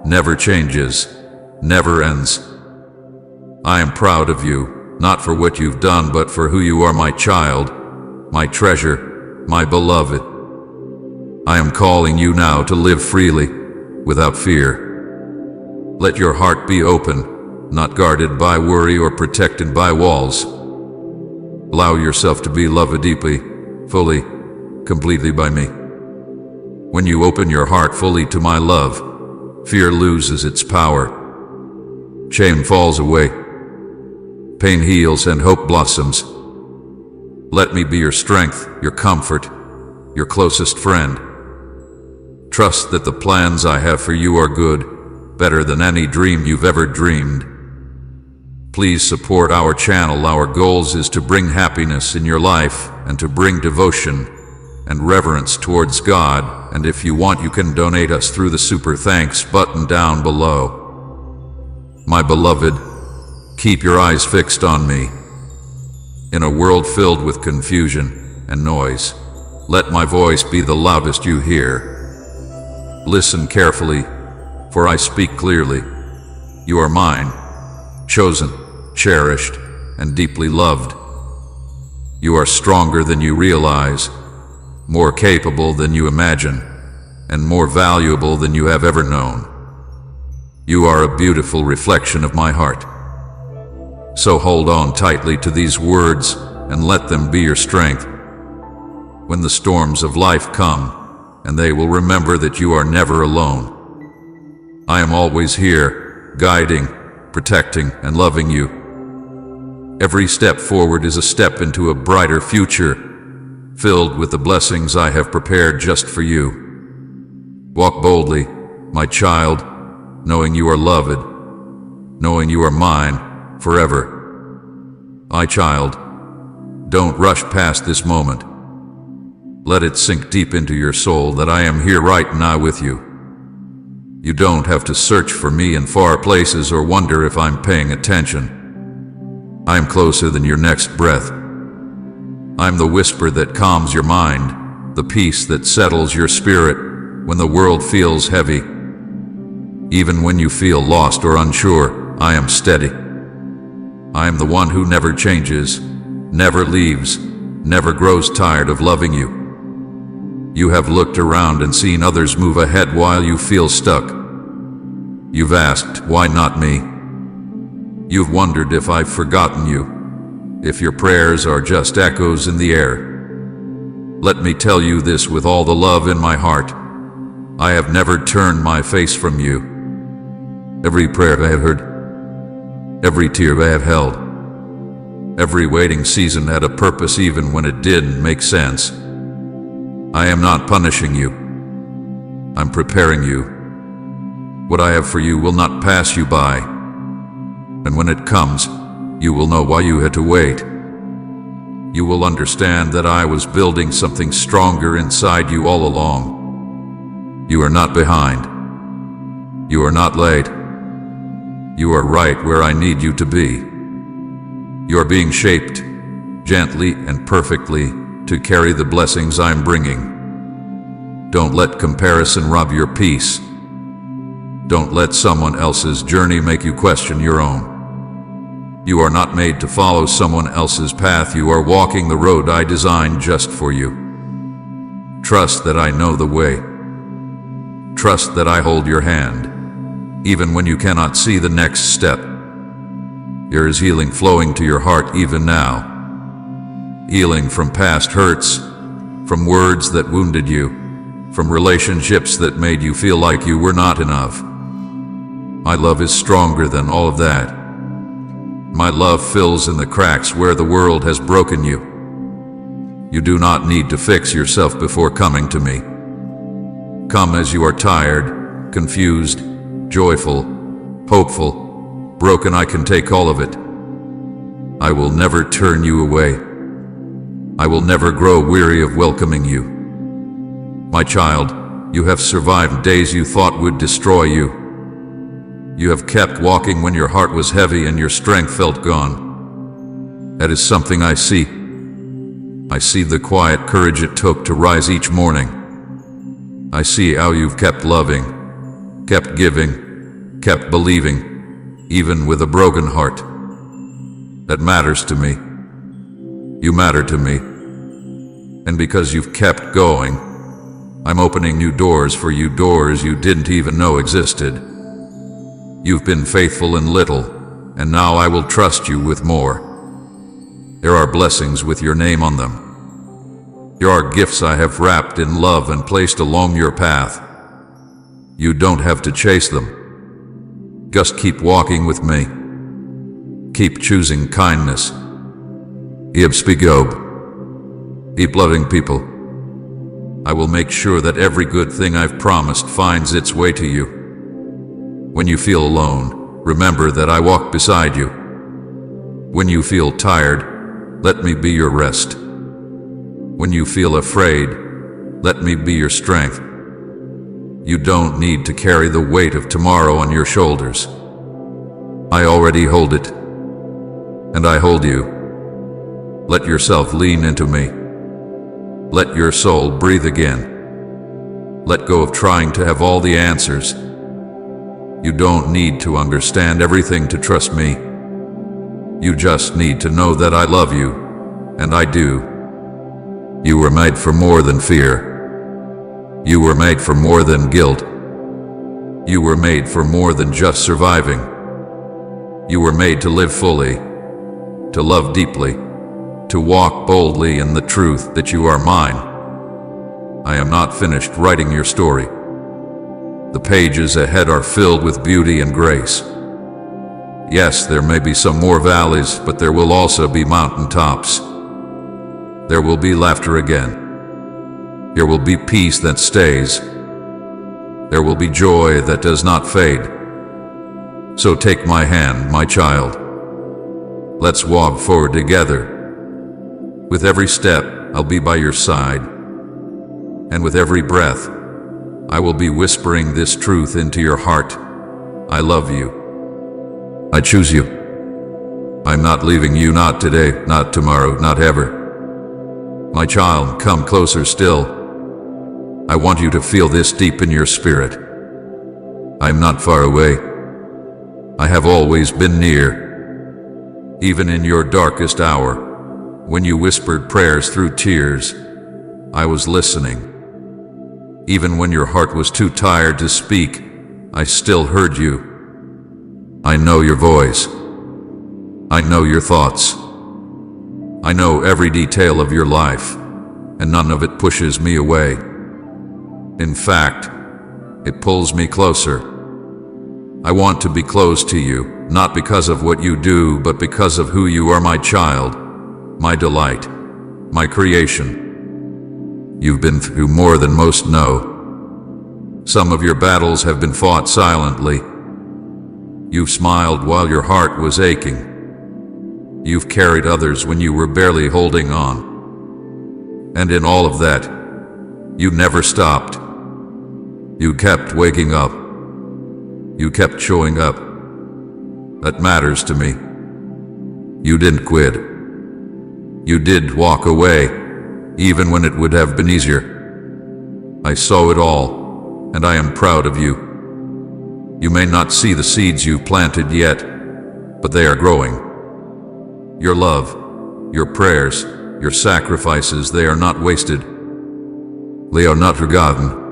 never changes, never ends. I am proud of you, not for what you've done, but for who you are, my child, my treasure, my beloved. I am calling you now to live freely, without fear. Let your heart be open, not guarded by worry or protected by walls. Allow yourself to be loved deeply, fully, completely by me. When you open your heart fully to my love, fear loses its power. Shame falls away. Pain heals and hope blossoms. Let me be your strength, your comfort, your closest friend. Trust that the plans I have for you are good, better than any dream you've ever dreamed. Please support our channel. Our goals is to bring happiness in your life and to bring devotion and reverence towards God. And if you want, you can donate us through the super thanks button down below. My beloved, keep your eyes fixed on me. In a world filled with confusion and noise, let my voice be the loudest you hear. Listen carefully, for I speak clearly. You are mine, chosen, cherished, and deeply loved. You are stronger than you realize, more capable than you imagine, and more valuable than you have ever known. You are a beautiful reflection of my heart. So hold on tightly to these words and let them be your strength when the storms of life come, and they will remember that you are never alone. I am always here, guiding, protecting, and loving you. Every step forward is a step into a brighter future, filled with the blessings I have prepared just for you. Walk boldly, my child, knowing you are loved, knowing you are mine forever. My child, don't rush past this moment. Let it sink deep into your soul that I am here right now with you. You don't have to search for me in far places or wonder if I'm paying attention. I am closer than your next breath. I'm the whisper that calms your mind, the peace that settles your spirit when the world feels heavy. Even when you feel lost or unsure, I am steady. I am the one who never changes, never leaves, never grows tired of loving you. You have looked around and seen others move ahead while you feel stuck. You've asked, why not me? You've wondered if I've forgotten you, if your prayers are just echoes in the air. Let me tell you this with all the love in my heart. I have never turned my face from you. Every prayer I have heard, every tear I have held, every waiting season had a purpose even when it didn't make sense. I am not punishing you. I'm preparing you. What I have for you will not pass you by. And when it comes, you will know why you had to wait. You will understand that I was building something stronger inside you all along. You are not behind. You are not late. You are right where I need you to be. You are being shaped, gently and perfectly, to carry the blessings I'm bringing. Don't let comparison rob your peace. Don't let someone else's journey make you question your own. You are not made to follow someone else's path. You are walking the road I designed just for you. Trust that I know the way. Trust that I hold your hand, even when you cannot see the next step. There is healing flowing to your heart even now. Healing from past hurts, from words that wounded you, from relationships that made you feel like you were not enough. My love is stronger than all of that. My love fills in the cracks where the world has broken you. You do not need to fix yourself before coming to me. Come as you are tired, confused, joyful, hopeful, broken. I can take all of it. I will never turn you away. I will never grow weary of welcoming you. My child, you have survived days you thought would destroy you. You have kept walking when your heart was heavy and your strength felt gone. That is something I see. I see the quiet courage it took to rise each morning. I see how you've kept loving, kept giving, kept believing, even with a broken heart. That matters to me. You matter to me. And because you've kept going, I'm opening new doors for you, doors you didn't even know existed. You've been faithful in little, and now I will trust you with more. There are blessings with your name on them. There are gifts I have wrapped in love and placed along your path. You don't have to chase them. Just keep walking with me. Keep choosing kindness. Keep loving people. I will make sure that every good thing I've promised finds its way to you. When you feel alone, remember that I walk beside you. When you feel tired, let me be your rest. When you feel afraid, let me be your strength. You don't need to carry the weight of tomorrow on your shoulders. I already hold it, and I hold you. Let yourself lean into me. Let your soul breathe again. Let go of trying to have all the answers. You don't need to understand everything to trust me. You just need to know that I love you, and I do. You were made for more than fear. You were made for more than guilt. You were made for more than just surviving. You were made to live fully, to love deeply, to walk boldly in the truth that you are mine. I am not finished writing your story. The pages ahead are filled with beauty and grace. Yes, there may be some more valleys, but there will also be mountaintops. There will be laughter again. There will be peace that stays. There will be joy that does not fade. So take my hand, my child. Let's walk forward together. With every step, I'll be by your side. And with every breath, I will be whispering this truth into your heart. I love you. I choose you. I'm not leaving you, not today, not tomorrow, not ever. My child, come closer still. I want you to feel this deep in your spirit. I'm not far away. I have always been near. Even in your darkest hour, when you whispered prayers through tears, I was listening. Even when your heart was too tired to speak, I still heard you. I know your voice. I know your thoughts. I know every detail of your life, and none of it pushes me away. In fact, it pulls me closer. I want to be close to you, not because of what you do, but because of who you are, my child, my delight, my creation. You've been through more than most know. Some of your battles have been fought silently. You've smiled while your heart was aching. You've carried others when you were barely holding on. And in all of that, you never stopped. You kept waking up. You kept showing up. That matters to me. You didn't quit. You did walk away, even when it would have been easier. I saw it all, and I am proud of you. You may not see the seeds you've planted yet, but they are growing. Your love, your prayers, your sacrifices, they are not wasted. They are not forgotten.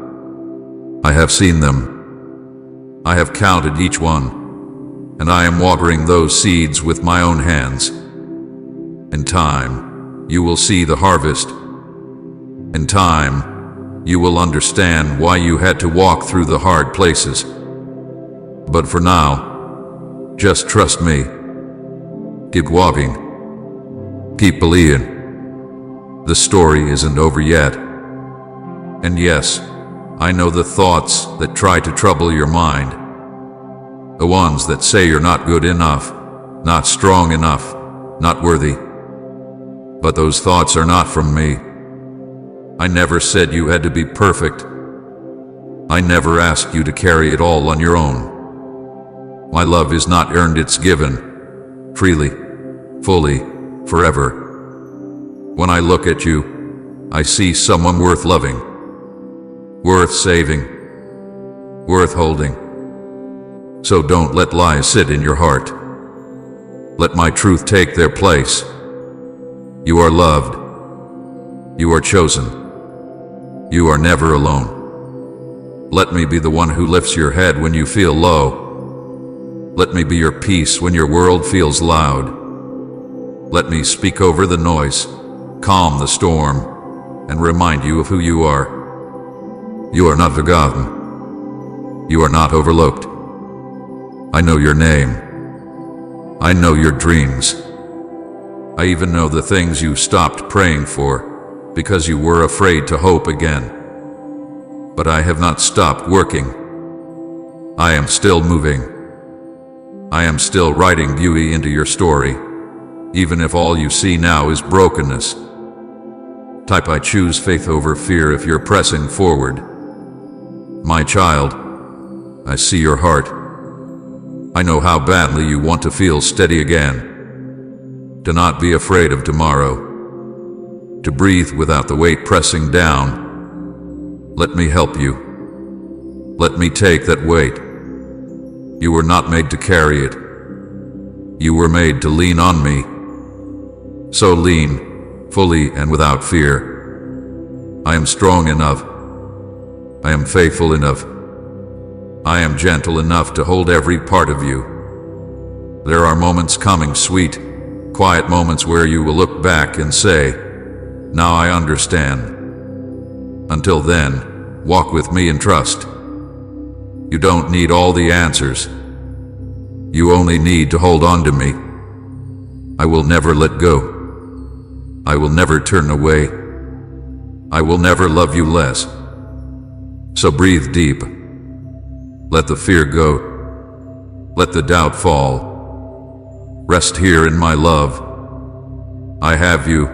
I have seen them. I have counted each one, and I am watering those seeds with my own hands. In time, you will see the harvest. In time, you will understand why you had to walk through the hard places. But for now, just trust me. Keep walking. Keep believing. The story isn't over yet. And yes, I know the thoughts that try to trouble your mind. The ones that say you're not good enough, not strong enough, not worthy. But those thoughts are not from me. I never said you had to be perfect. I never asked you to carry it all on your own. My love is not earned, it's given. Freely, fully, forever. When I look at you, I see someone worth loving, worth saving, worth holding. So don't let lies sit in your heart. Let my truth take their place. You are loved. You are chosen. You are never alone. Let me be the one who lifts your head when you feel low. Let me be your peace when your world feels loud. Let me speak over the noise, calm the storm, and remind you of who you are. You are not forgotten. You are not overlooked. I know your name. I know your dreams. I even know the things you stopped praying for because you were afraid to hope again. But I have not stopped working. I am still moving. I am still writing beauty into your story, even if all you see now is brokenness. Type I choose faith over fear if you're pressing forward. My child, I see your heart. I know how badly you want to feel steady again, to not be afraid of tomorrow, to breathe without the weight pressing down. Let me help you. Let me take that weight. You were not made to carry it. You were made to lean on me. So lean, fully and without fear. I am strong enough. I am faithful enough. I am gentle enough to hold every part of you. There are moments coming, sweet, quiet moments where you will look back and say, "Now I understand." Until then, walk with me and trust. You don't need all the answers. You only need to hold on to me. I will never let go. I will never turn away. I will never love you less. So breathe deep. Let the fear go. Let the doubt fall. Rest here in my love. I have you.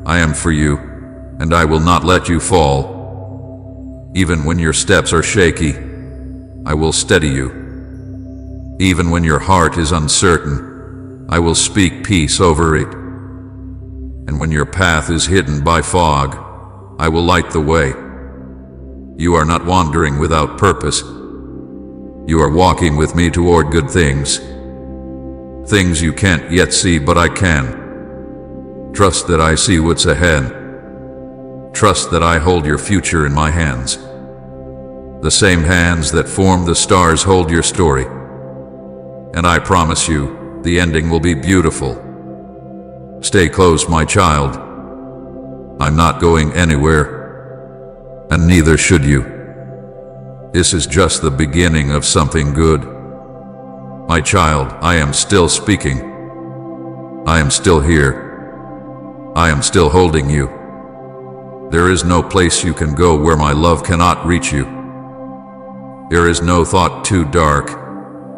I am for you, and I will not let you fall. Even when your steps are shaky, I will steady you. Even when your heart is uncertain, I will speak peace over it. And when your path is hidden by fog, I will light the way. You are not wandering without purpose. You are walking with me toward good things. Things you can't yet see, but I can. Trust that I see what's ahead. Trust that I hold your future in my hands. The same hands that formed the stars hold your story. And I promise you, the ending will be beautiful. Stay close, my child. I'm not going anywhere, and neither should you. This is just the beginning of something good. My child, I am still speaking. I am still here. I am still holding you. There is no place you can go where my love cannot reach you. There is no thought too dark,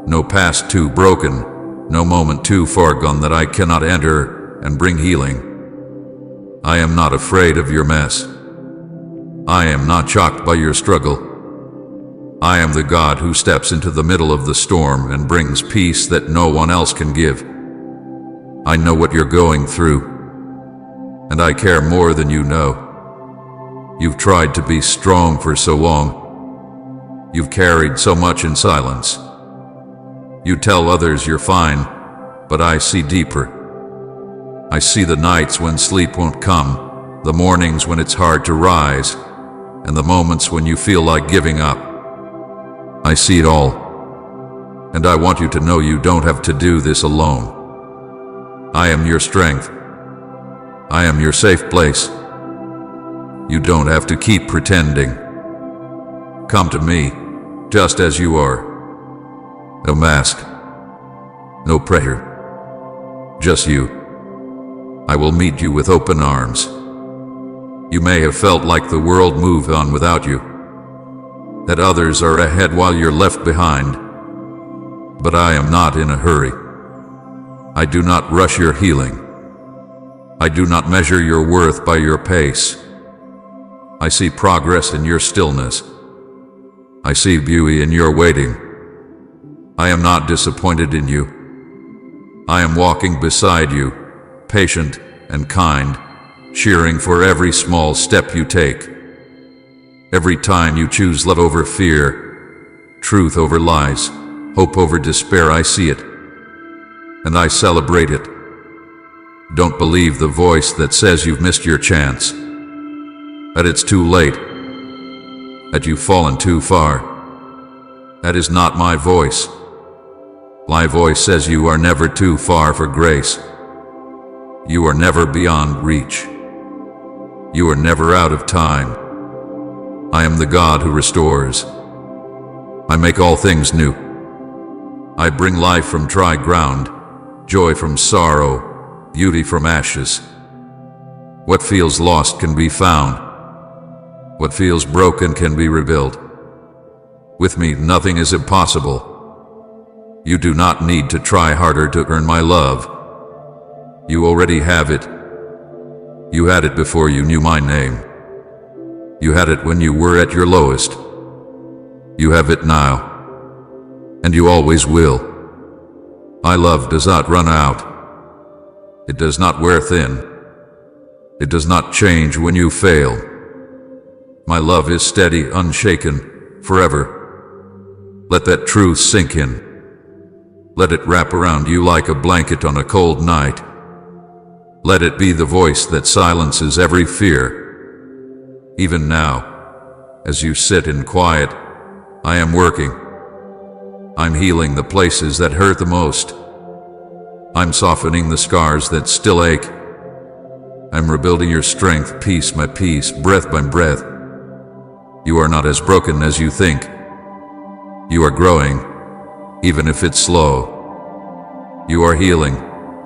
no past too broken, no moment too far gone that I cannot enter and bring healing. I am not afraid of your mess. I am not shocked by your struggle. I am the God who steps into the middle of the storm and brings peace that no one else can give. I know what you're going through, and I care more than you know. You've tried to be strong for so long. You've carried so much in silence. You tell others you're fine, but I see deeper. I see the nights when sleep won't come, the mornings when it's hard to rise, and the moments when you feel like giving up. I see it all, and I want you to know you don't have to do this alone. I am your strength. I am your safe place. You don't have to keep pretending. Come to me, just as you are. No mask, no prayer, just you. I will meet you with open arms. You may have felt like the world moved on without you, that others are ahead while you're left behind. But I am not in a hurry. I do not rush your healing. I do not measure your worth by your pace. I see progress in your stillness. I see beauty in your waiting. I am not disappointed in you. I am walking beside you, patient and kind, cheering for every small step you take. Every time you choose love over fear, truth over lies, hope over despair, I see it, and I celebrate it. Don't believe the voice that says you've missed your chance, that it's too late, that you've fallen too far. That is not my voice. My voice says you are never too far for grace. You are never beyond reach. You are never out of time. I am the God who restores. I make all things new. I bring life from dry ground, joy from sorrow, beauty from ashes. What feels lost can be found. What feels broken can be rebuilt. With me, nothing is impossible. You do not need to try harder to earn my love. You already have it. You had it before you knew my name. You had it when you were at your lowest. You have it now, and you always will. My love does not run out. It does not wear thin. It does not change when you fail. My love is steady, unshaken, forever. Let that truth sink in. Let it wrap around you like a blanket on a cold night. Let it be the voice that silences every fear. Even now, as you sit in quiet, I am working. I'm healing the places that hurt the most. I'm softening the scars that still ache. I'm rebuilding your strength, piece by piece, breath by breath. You are not as broken as you think. You are growing, even if it's slow. You are healing,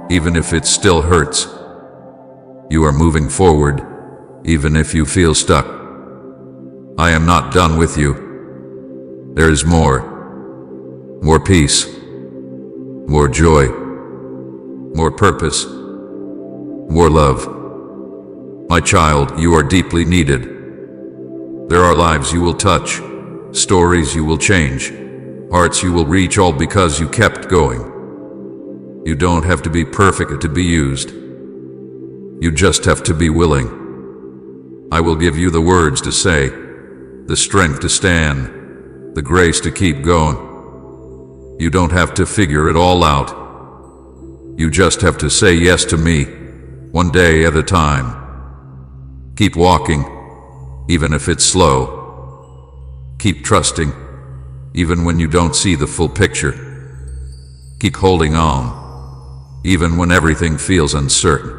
even if it still hurts. You are moving forward, even if you feel stuck. I am not done with you. There is more. More peace. More joy. More purpose. More love. My child, you are deeply needed. There are lives you will touch, stories you will change, hearts you will reach, all because you kept going. You don't have to be perfect to be used. You just have to be willing. I will give you the words to say, the strength to stand, the grace to keep going. You don't have to figure it all out. You just have to say yes to me, one day at a time. Keep walking, even if it's slow. Keep trusting, even when you don't see the full picture. Keep holding on, even when everything feels uncertain.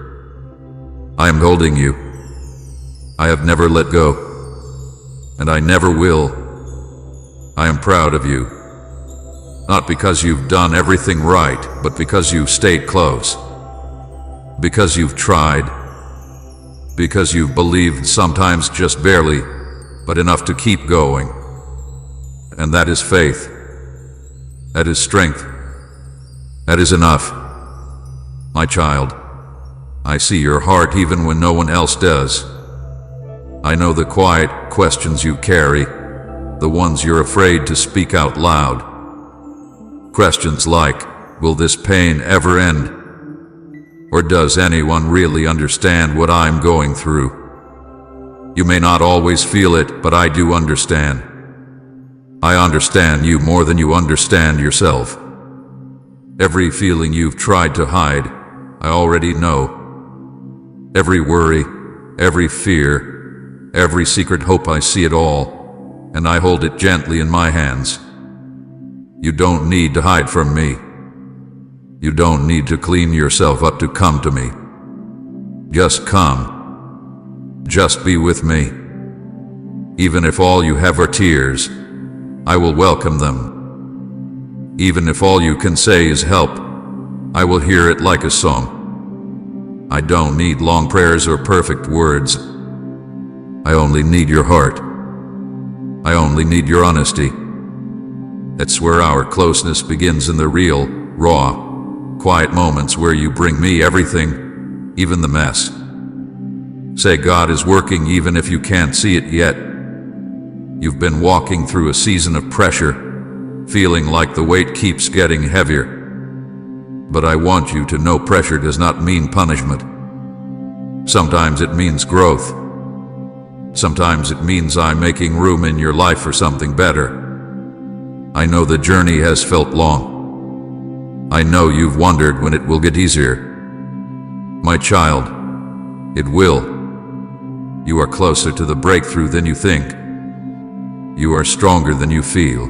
I am holding you. I have never let go, and I never will. I am proud of you. Not because you've done everything right, but because you've stayed close. Because you've tried. Because you've believed, sometimes just barely, but enough to keep going. And that is faith. That is strength. That is enough. My child, I see your heart even when no one else does. I know the quiet questions you carry, the ones you're afraid to speak out loud. Questions like, will this pain ever end? Or does anyone really understand what I'm going through? You may not always feel it, but I do understand. I understand you more than you understand yourself. Every feeling you've tried to hide, I already know. Every worry, every fear, every secret hope, I see it all, and I hold it gently in my hands. You don't need to hide from me. You don't need to clean yourself up to come to me. Just come. Just be with me. Even if all you have are tears, I will welcome them. Even if all you can say is help, I will hear it like a song. I don't need long prayers or perfect words. I only need your heart. I only need your honesty. That's where our closeness begins, in the real, raw, quiet moments where you bring me everything, even the mess. Say God is working even if you can't see it yet. You've been walking through a season of pressure, feeling like the weight keeps getting heavier. But I want you to know pressure does not mean punishment. Sometimes it means growth. Sometimes it means I'm making room in your life for something better. I know the journey has felt long. I know you've wondered when it will get easier. My child, it will. You are closer to the breakthrough than you think. You are stronger than you feel.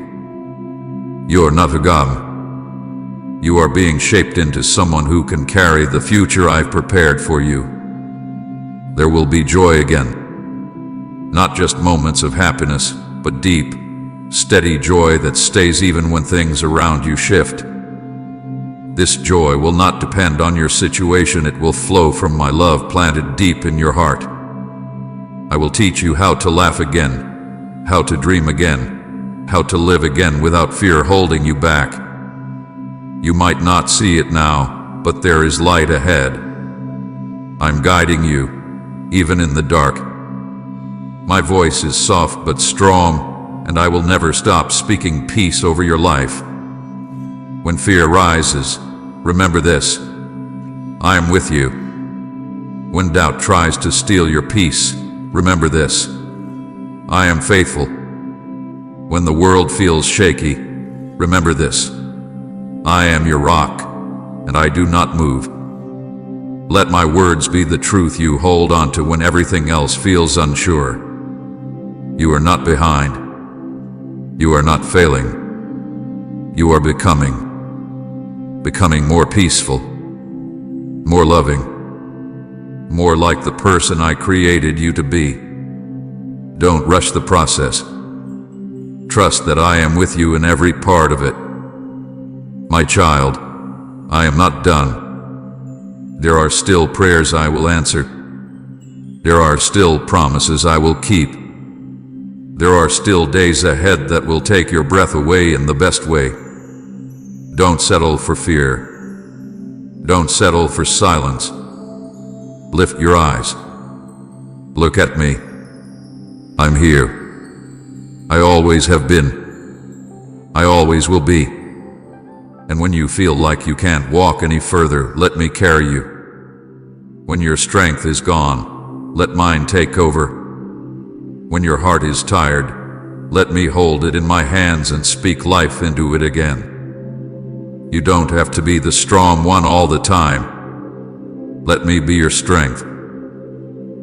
You are not forgotten. You are being shaped into someone who can carry the future I've prepared for you. There will be joy again. Not just moments of happiness, but deep, steady joy that stays even when things around you shift. This joy will not depend on your situation, it will flow from my love planted deep in your heart. I will teach you how to laugh again, how to dream again, how to live again without fear holding you back. You might not see it now, but there is light ahead. I'm guiding you, even in the dark. My voice is soft but strong, and I will never stop speaking peace over your life. When fear rises, remember this: I am with you. When doubt tries to steal your peace, remember this: I am faithful. When the world feels shaky, remember this: I am your rock, and I do not move. Let my words be the truth you hold on to when everything else feels unsure. You are not behind. You are not failing. You are becoming more peaceful, more loving, more like the person I created you to be. Don't rush the process. Trust that I am with you in every part of it. My child, I am not done. There are still prayers I will answer. There are still promises I will keep. There are still days ahead that will take your breath away in the best way. Don't settle for fear. Don't settle for silence. Lift your eyes. Look at me. I'm here. I always have been. I always will be. And when you feel like you can't walk any further, let me carry you. When your strength is gone, let mine take over. When your heart is tired, let me hold it in my hands and speak life into it again. You don't have to be the strong one all the time. Let me be your strength.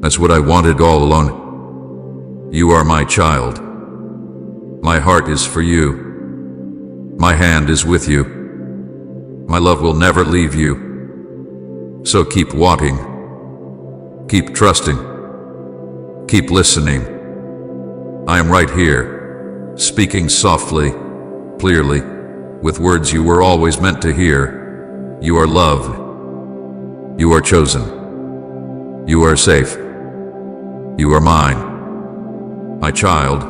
That's what I wanted all along. You are my child. My heart is for you. My hand is with you. My love will never leave you. So keep walking. Keep trusting. Keep listening. I am right here, speaking softly, clearly, with words you were always meant to hear. You are loved. You are chosen. You are safe. You are mine. My child,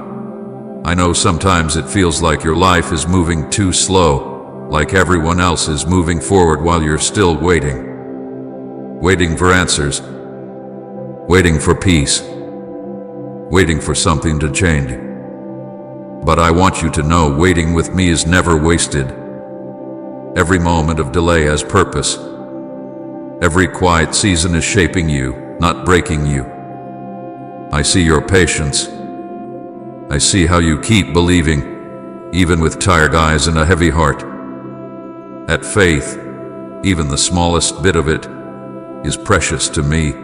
I know sometimes it feels like your life is moving too slow, like everyone else is moving forward while you're still waiting. Waiting for answers. Waiting for peace. Waiting for something to change. But I want you to know waiting with me is never wasted. Every moment of delay has purpose. Every quiet season is shaping you, not breaking you. I see your patience. I see how you keep believing, even with tired eyes and a heavy heart. That faith, even the smallest bit of it, is precious to me.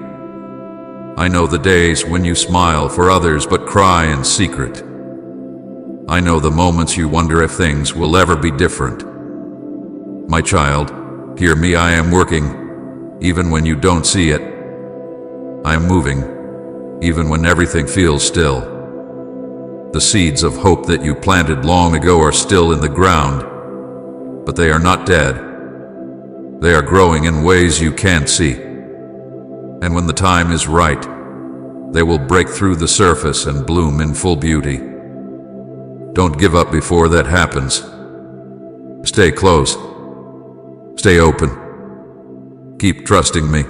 I know the days when you smile for others but cry in secret. I know the moments you wonder if things will ever be different. My child, hear me, I am working, even when you don't see it. I am moving, even when everything feels still. The seeds of hope that you planted long ago are still in the ground, but they are not dead. They are growing in ways you can't see. And when the time is right, they will break through the surface and bloom in full beauty. Don't give up before that happens. Stay close. Stay open. Keep trusting me.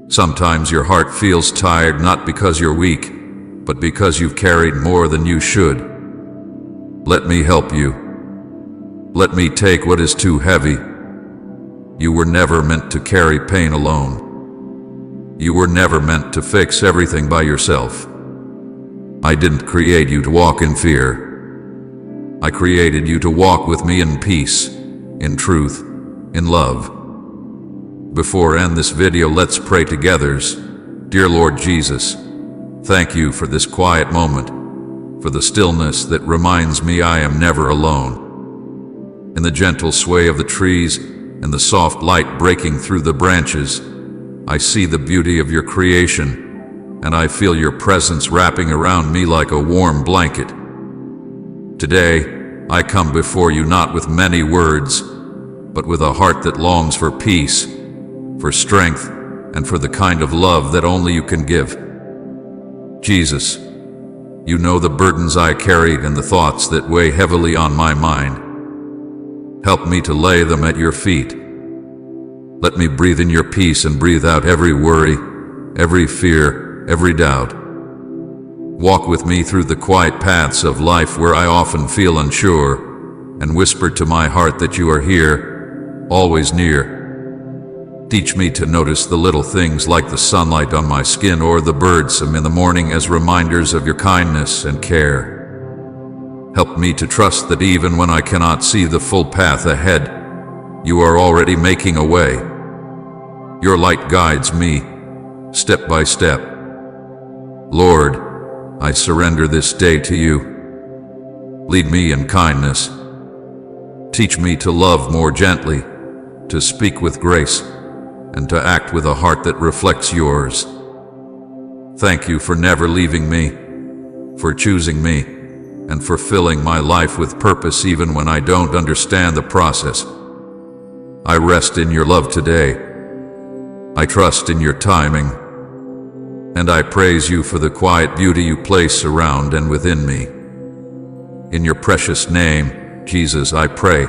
Sometimes your heart feels tired not because you're weak, but because you've carried more than you should. Let me help you. Let me take what is too heavy. You were never meant to carry pain alone. You were never meant to fix everything by yourself. I didn't create you to walk in fear. I created you to walk with me in peace, in truth, in love. Before I end this video, let's pray together. Dear Lord Jesus, thank you for this quiet moment, for the stillness that reminds me I am never alone. In the gentle sway of the trees and the soft light breaking through the branches, I see the beauty of your creation, and I feel your presence wrapping around me like a warm blanket. Today, I come before you not with many words, but with a heart that longs for peace, for strength, and for the kind of love that only you can give. Jesus, you know the burdens I carried and the thoughts that weigh heavily on my mind. Help me to lay them at your feet. Let me breathe in your peace and breathe out every worry, every fear, every doubt. Walk with me through the quiet paths of life where I often feel unsure, and whisper to my heart that you are here, always near. Teach me to notice the little things like the sunlight on my skin or the birds in the morning as reminders of your kindness and care. Help me to trust that even when I cannot see the full path ahead, you are already making a way. Your light guides me, step by step. Lord, I surrender this day to you. Lead me in kindness. Teach me to love more gently, to speak with grace, and to act with a heart that reflects yours. Thank you for never leaving me, for choosing me, and for filling my life with purpose even when I don't understand the process. I rest in your love today. I trust in your timing, and I praise you for the quiet beauty you place around and within me. In your precious name, Jesus, I pray.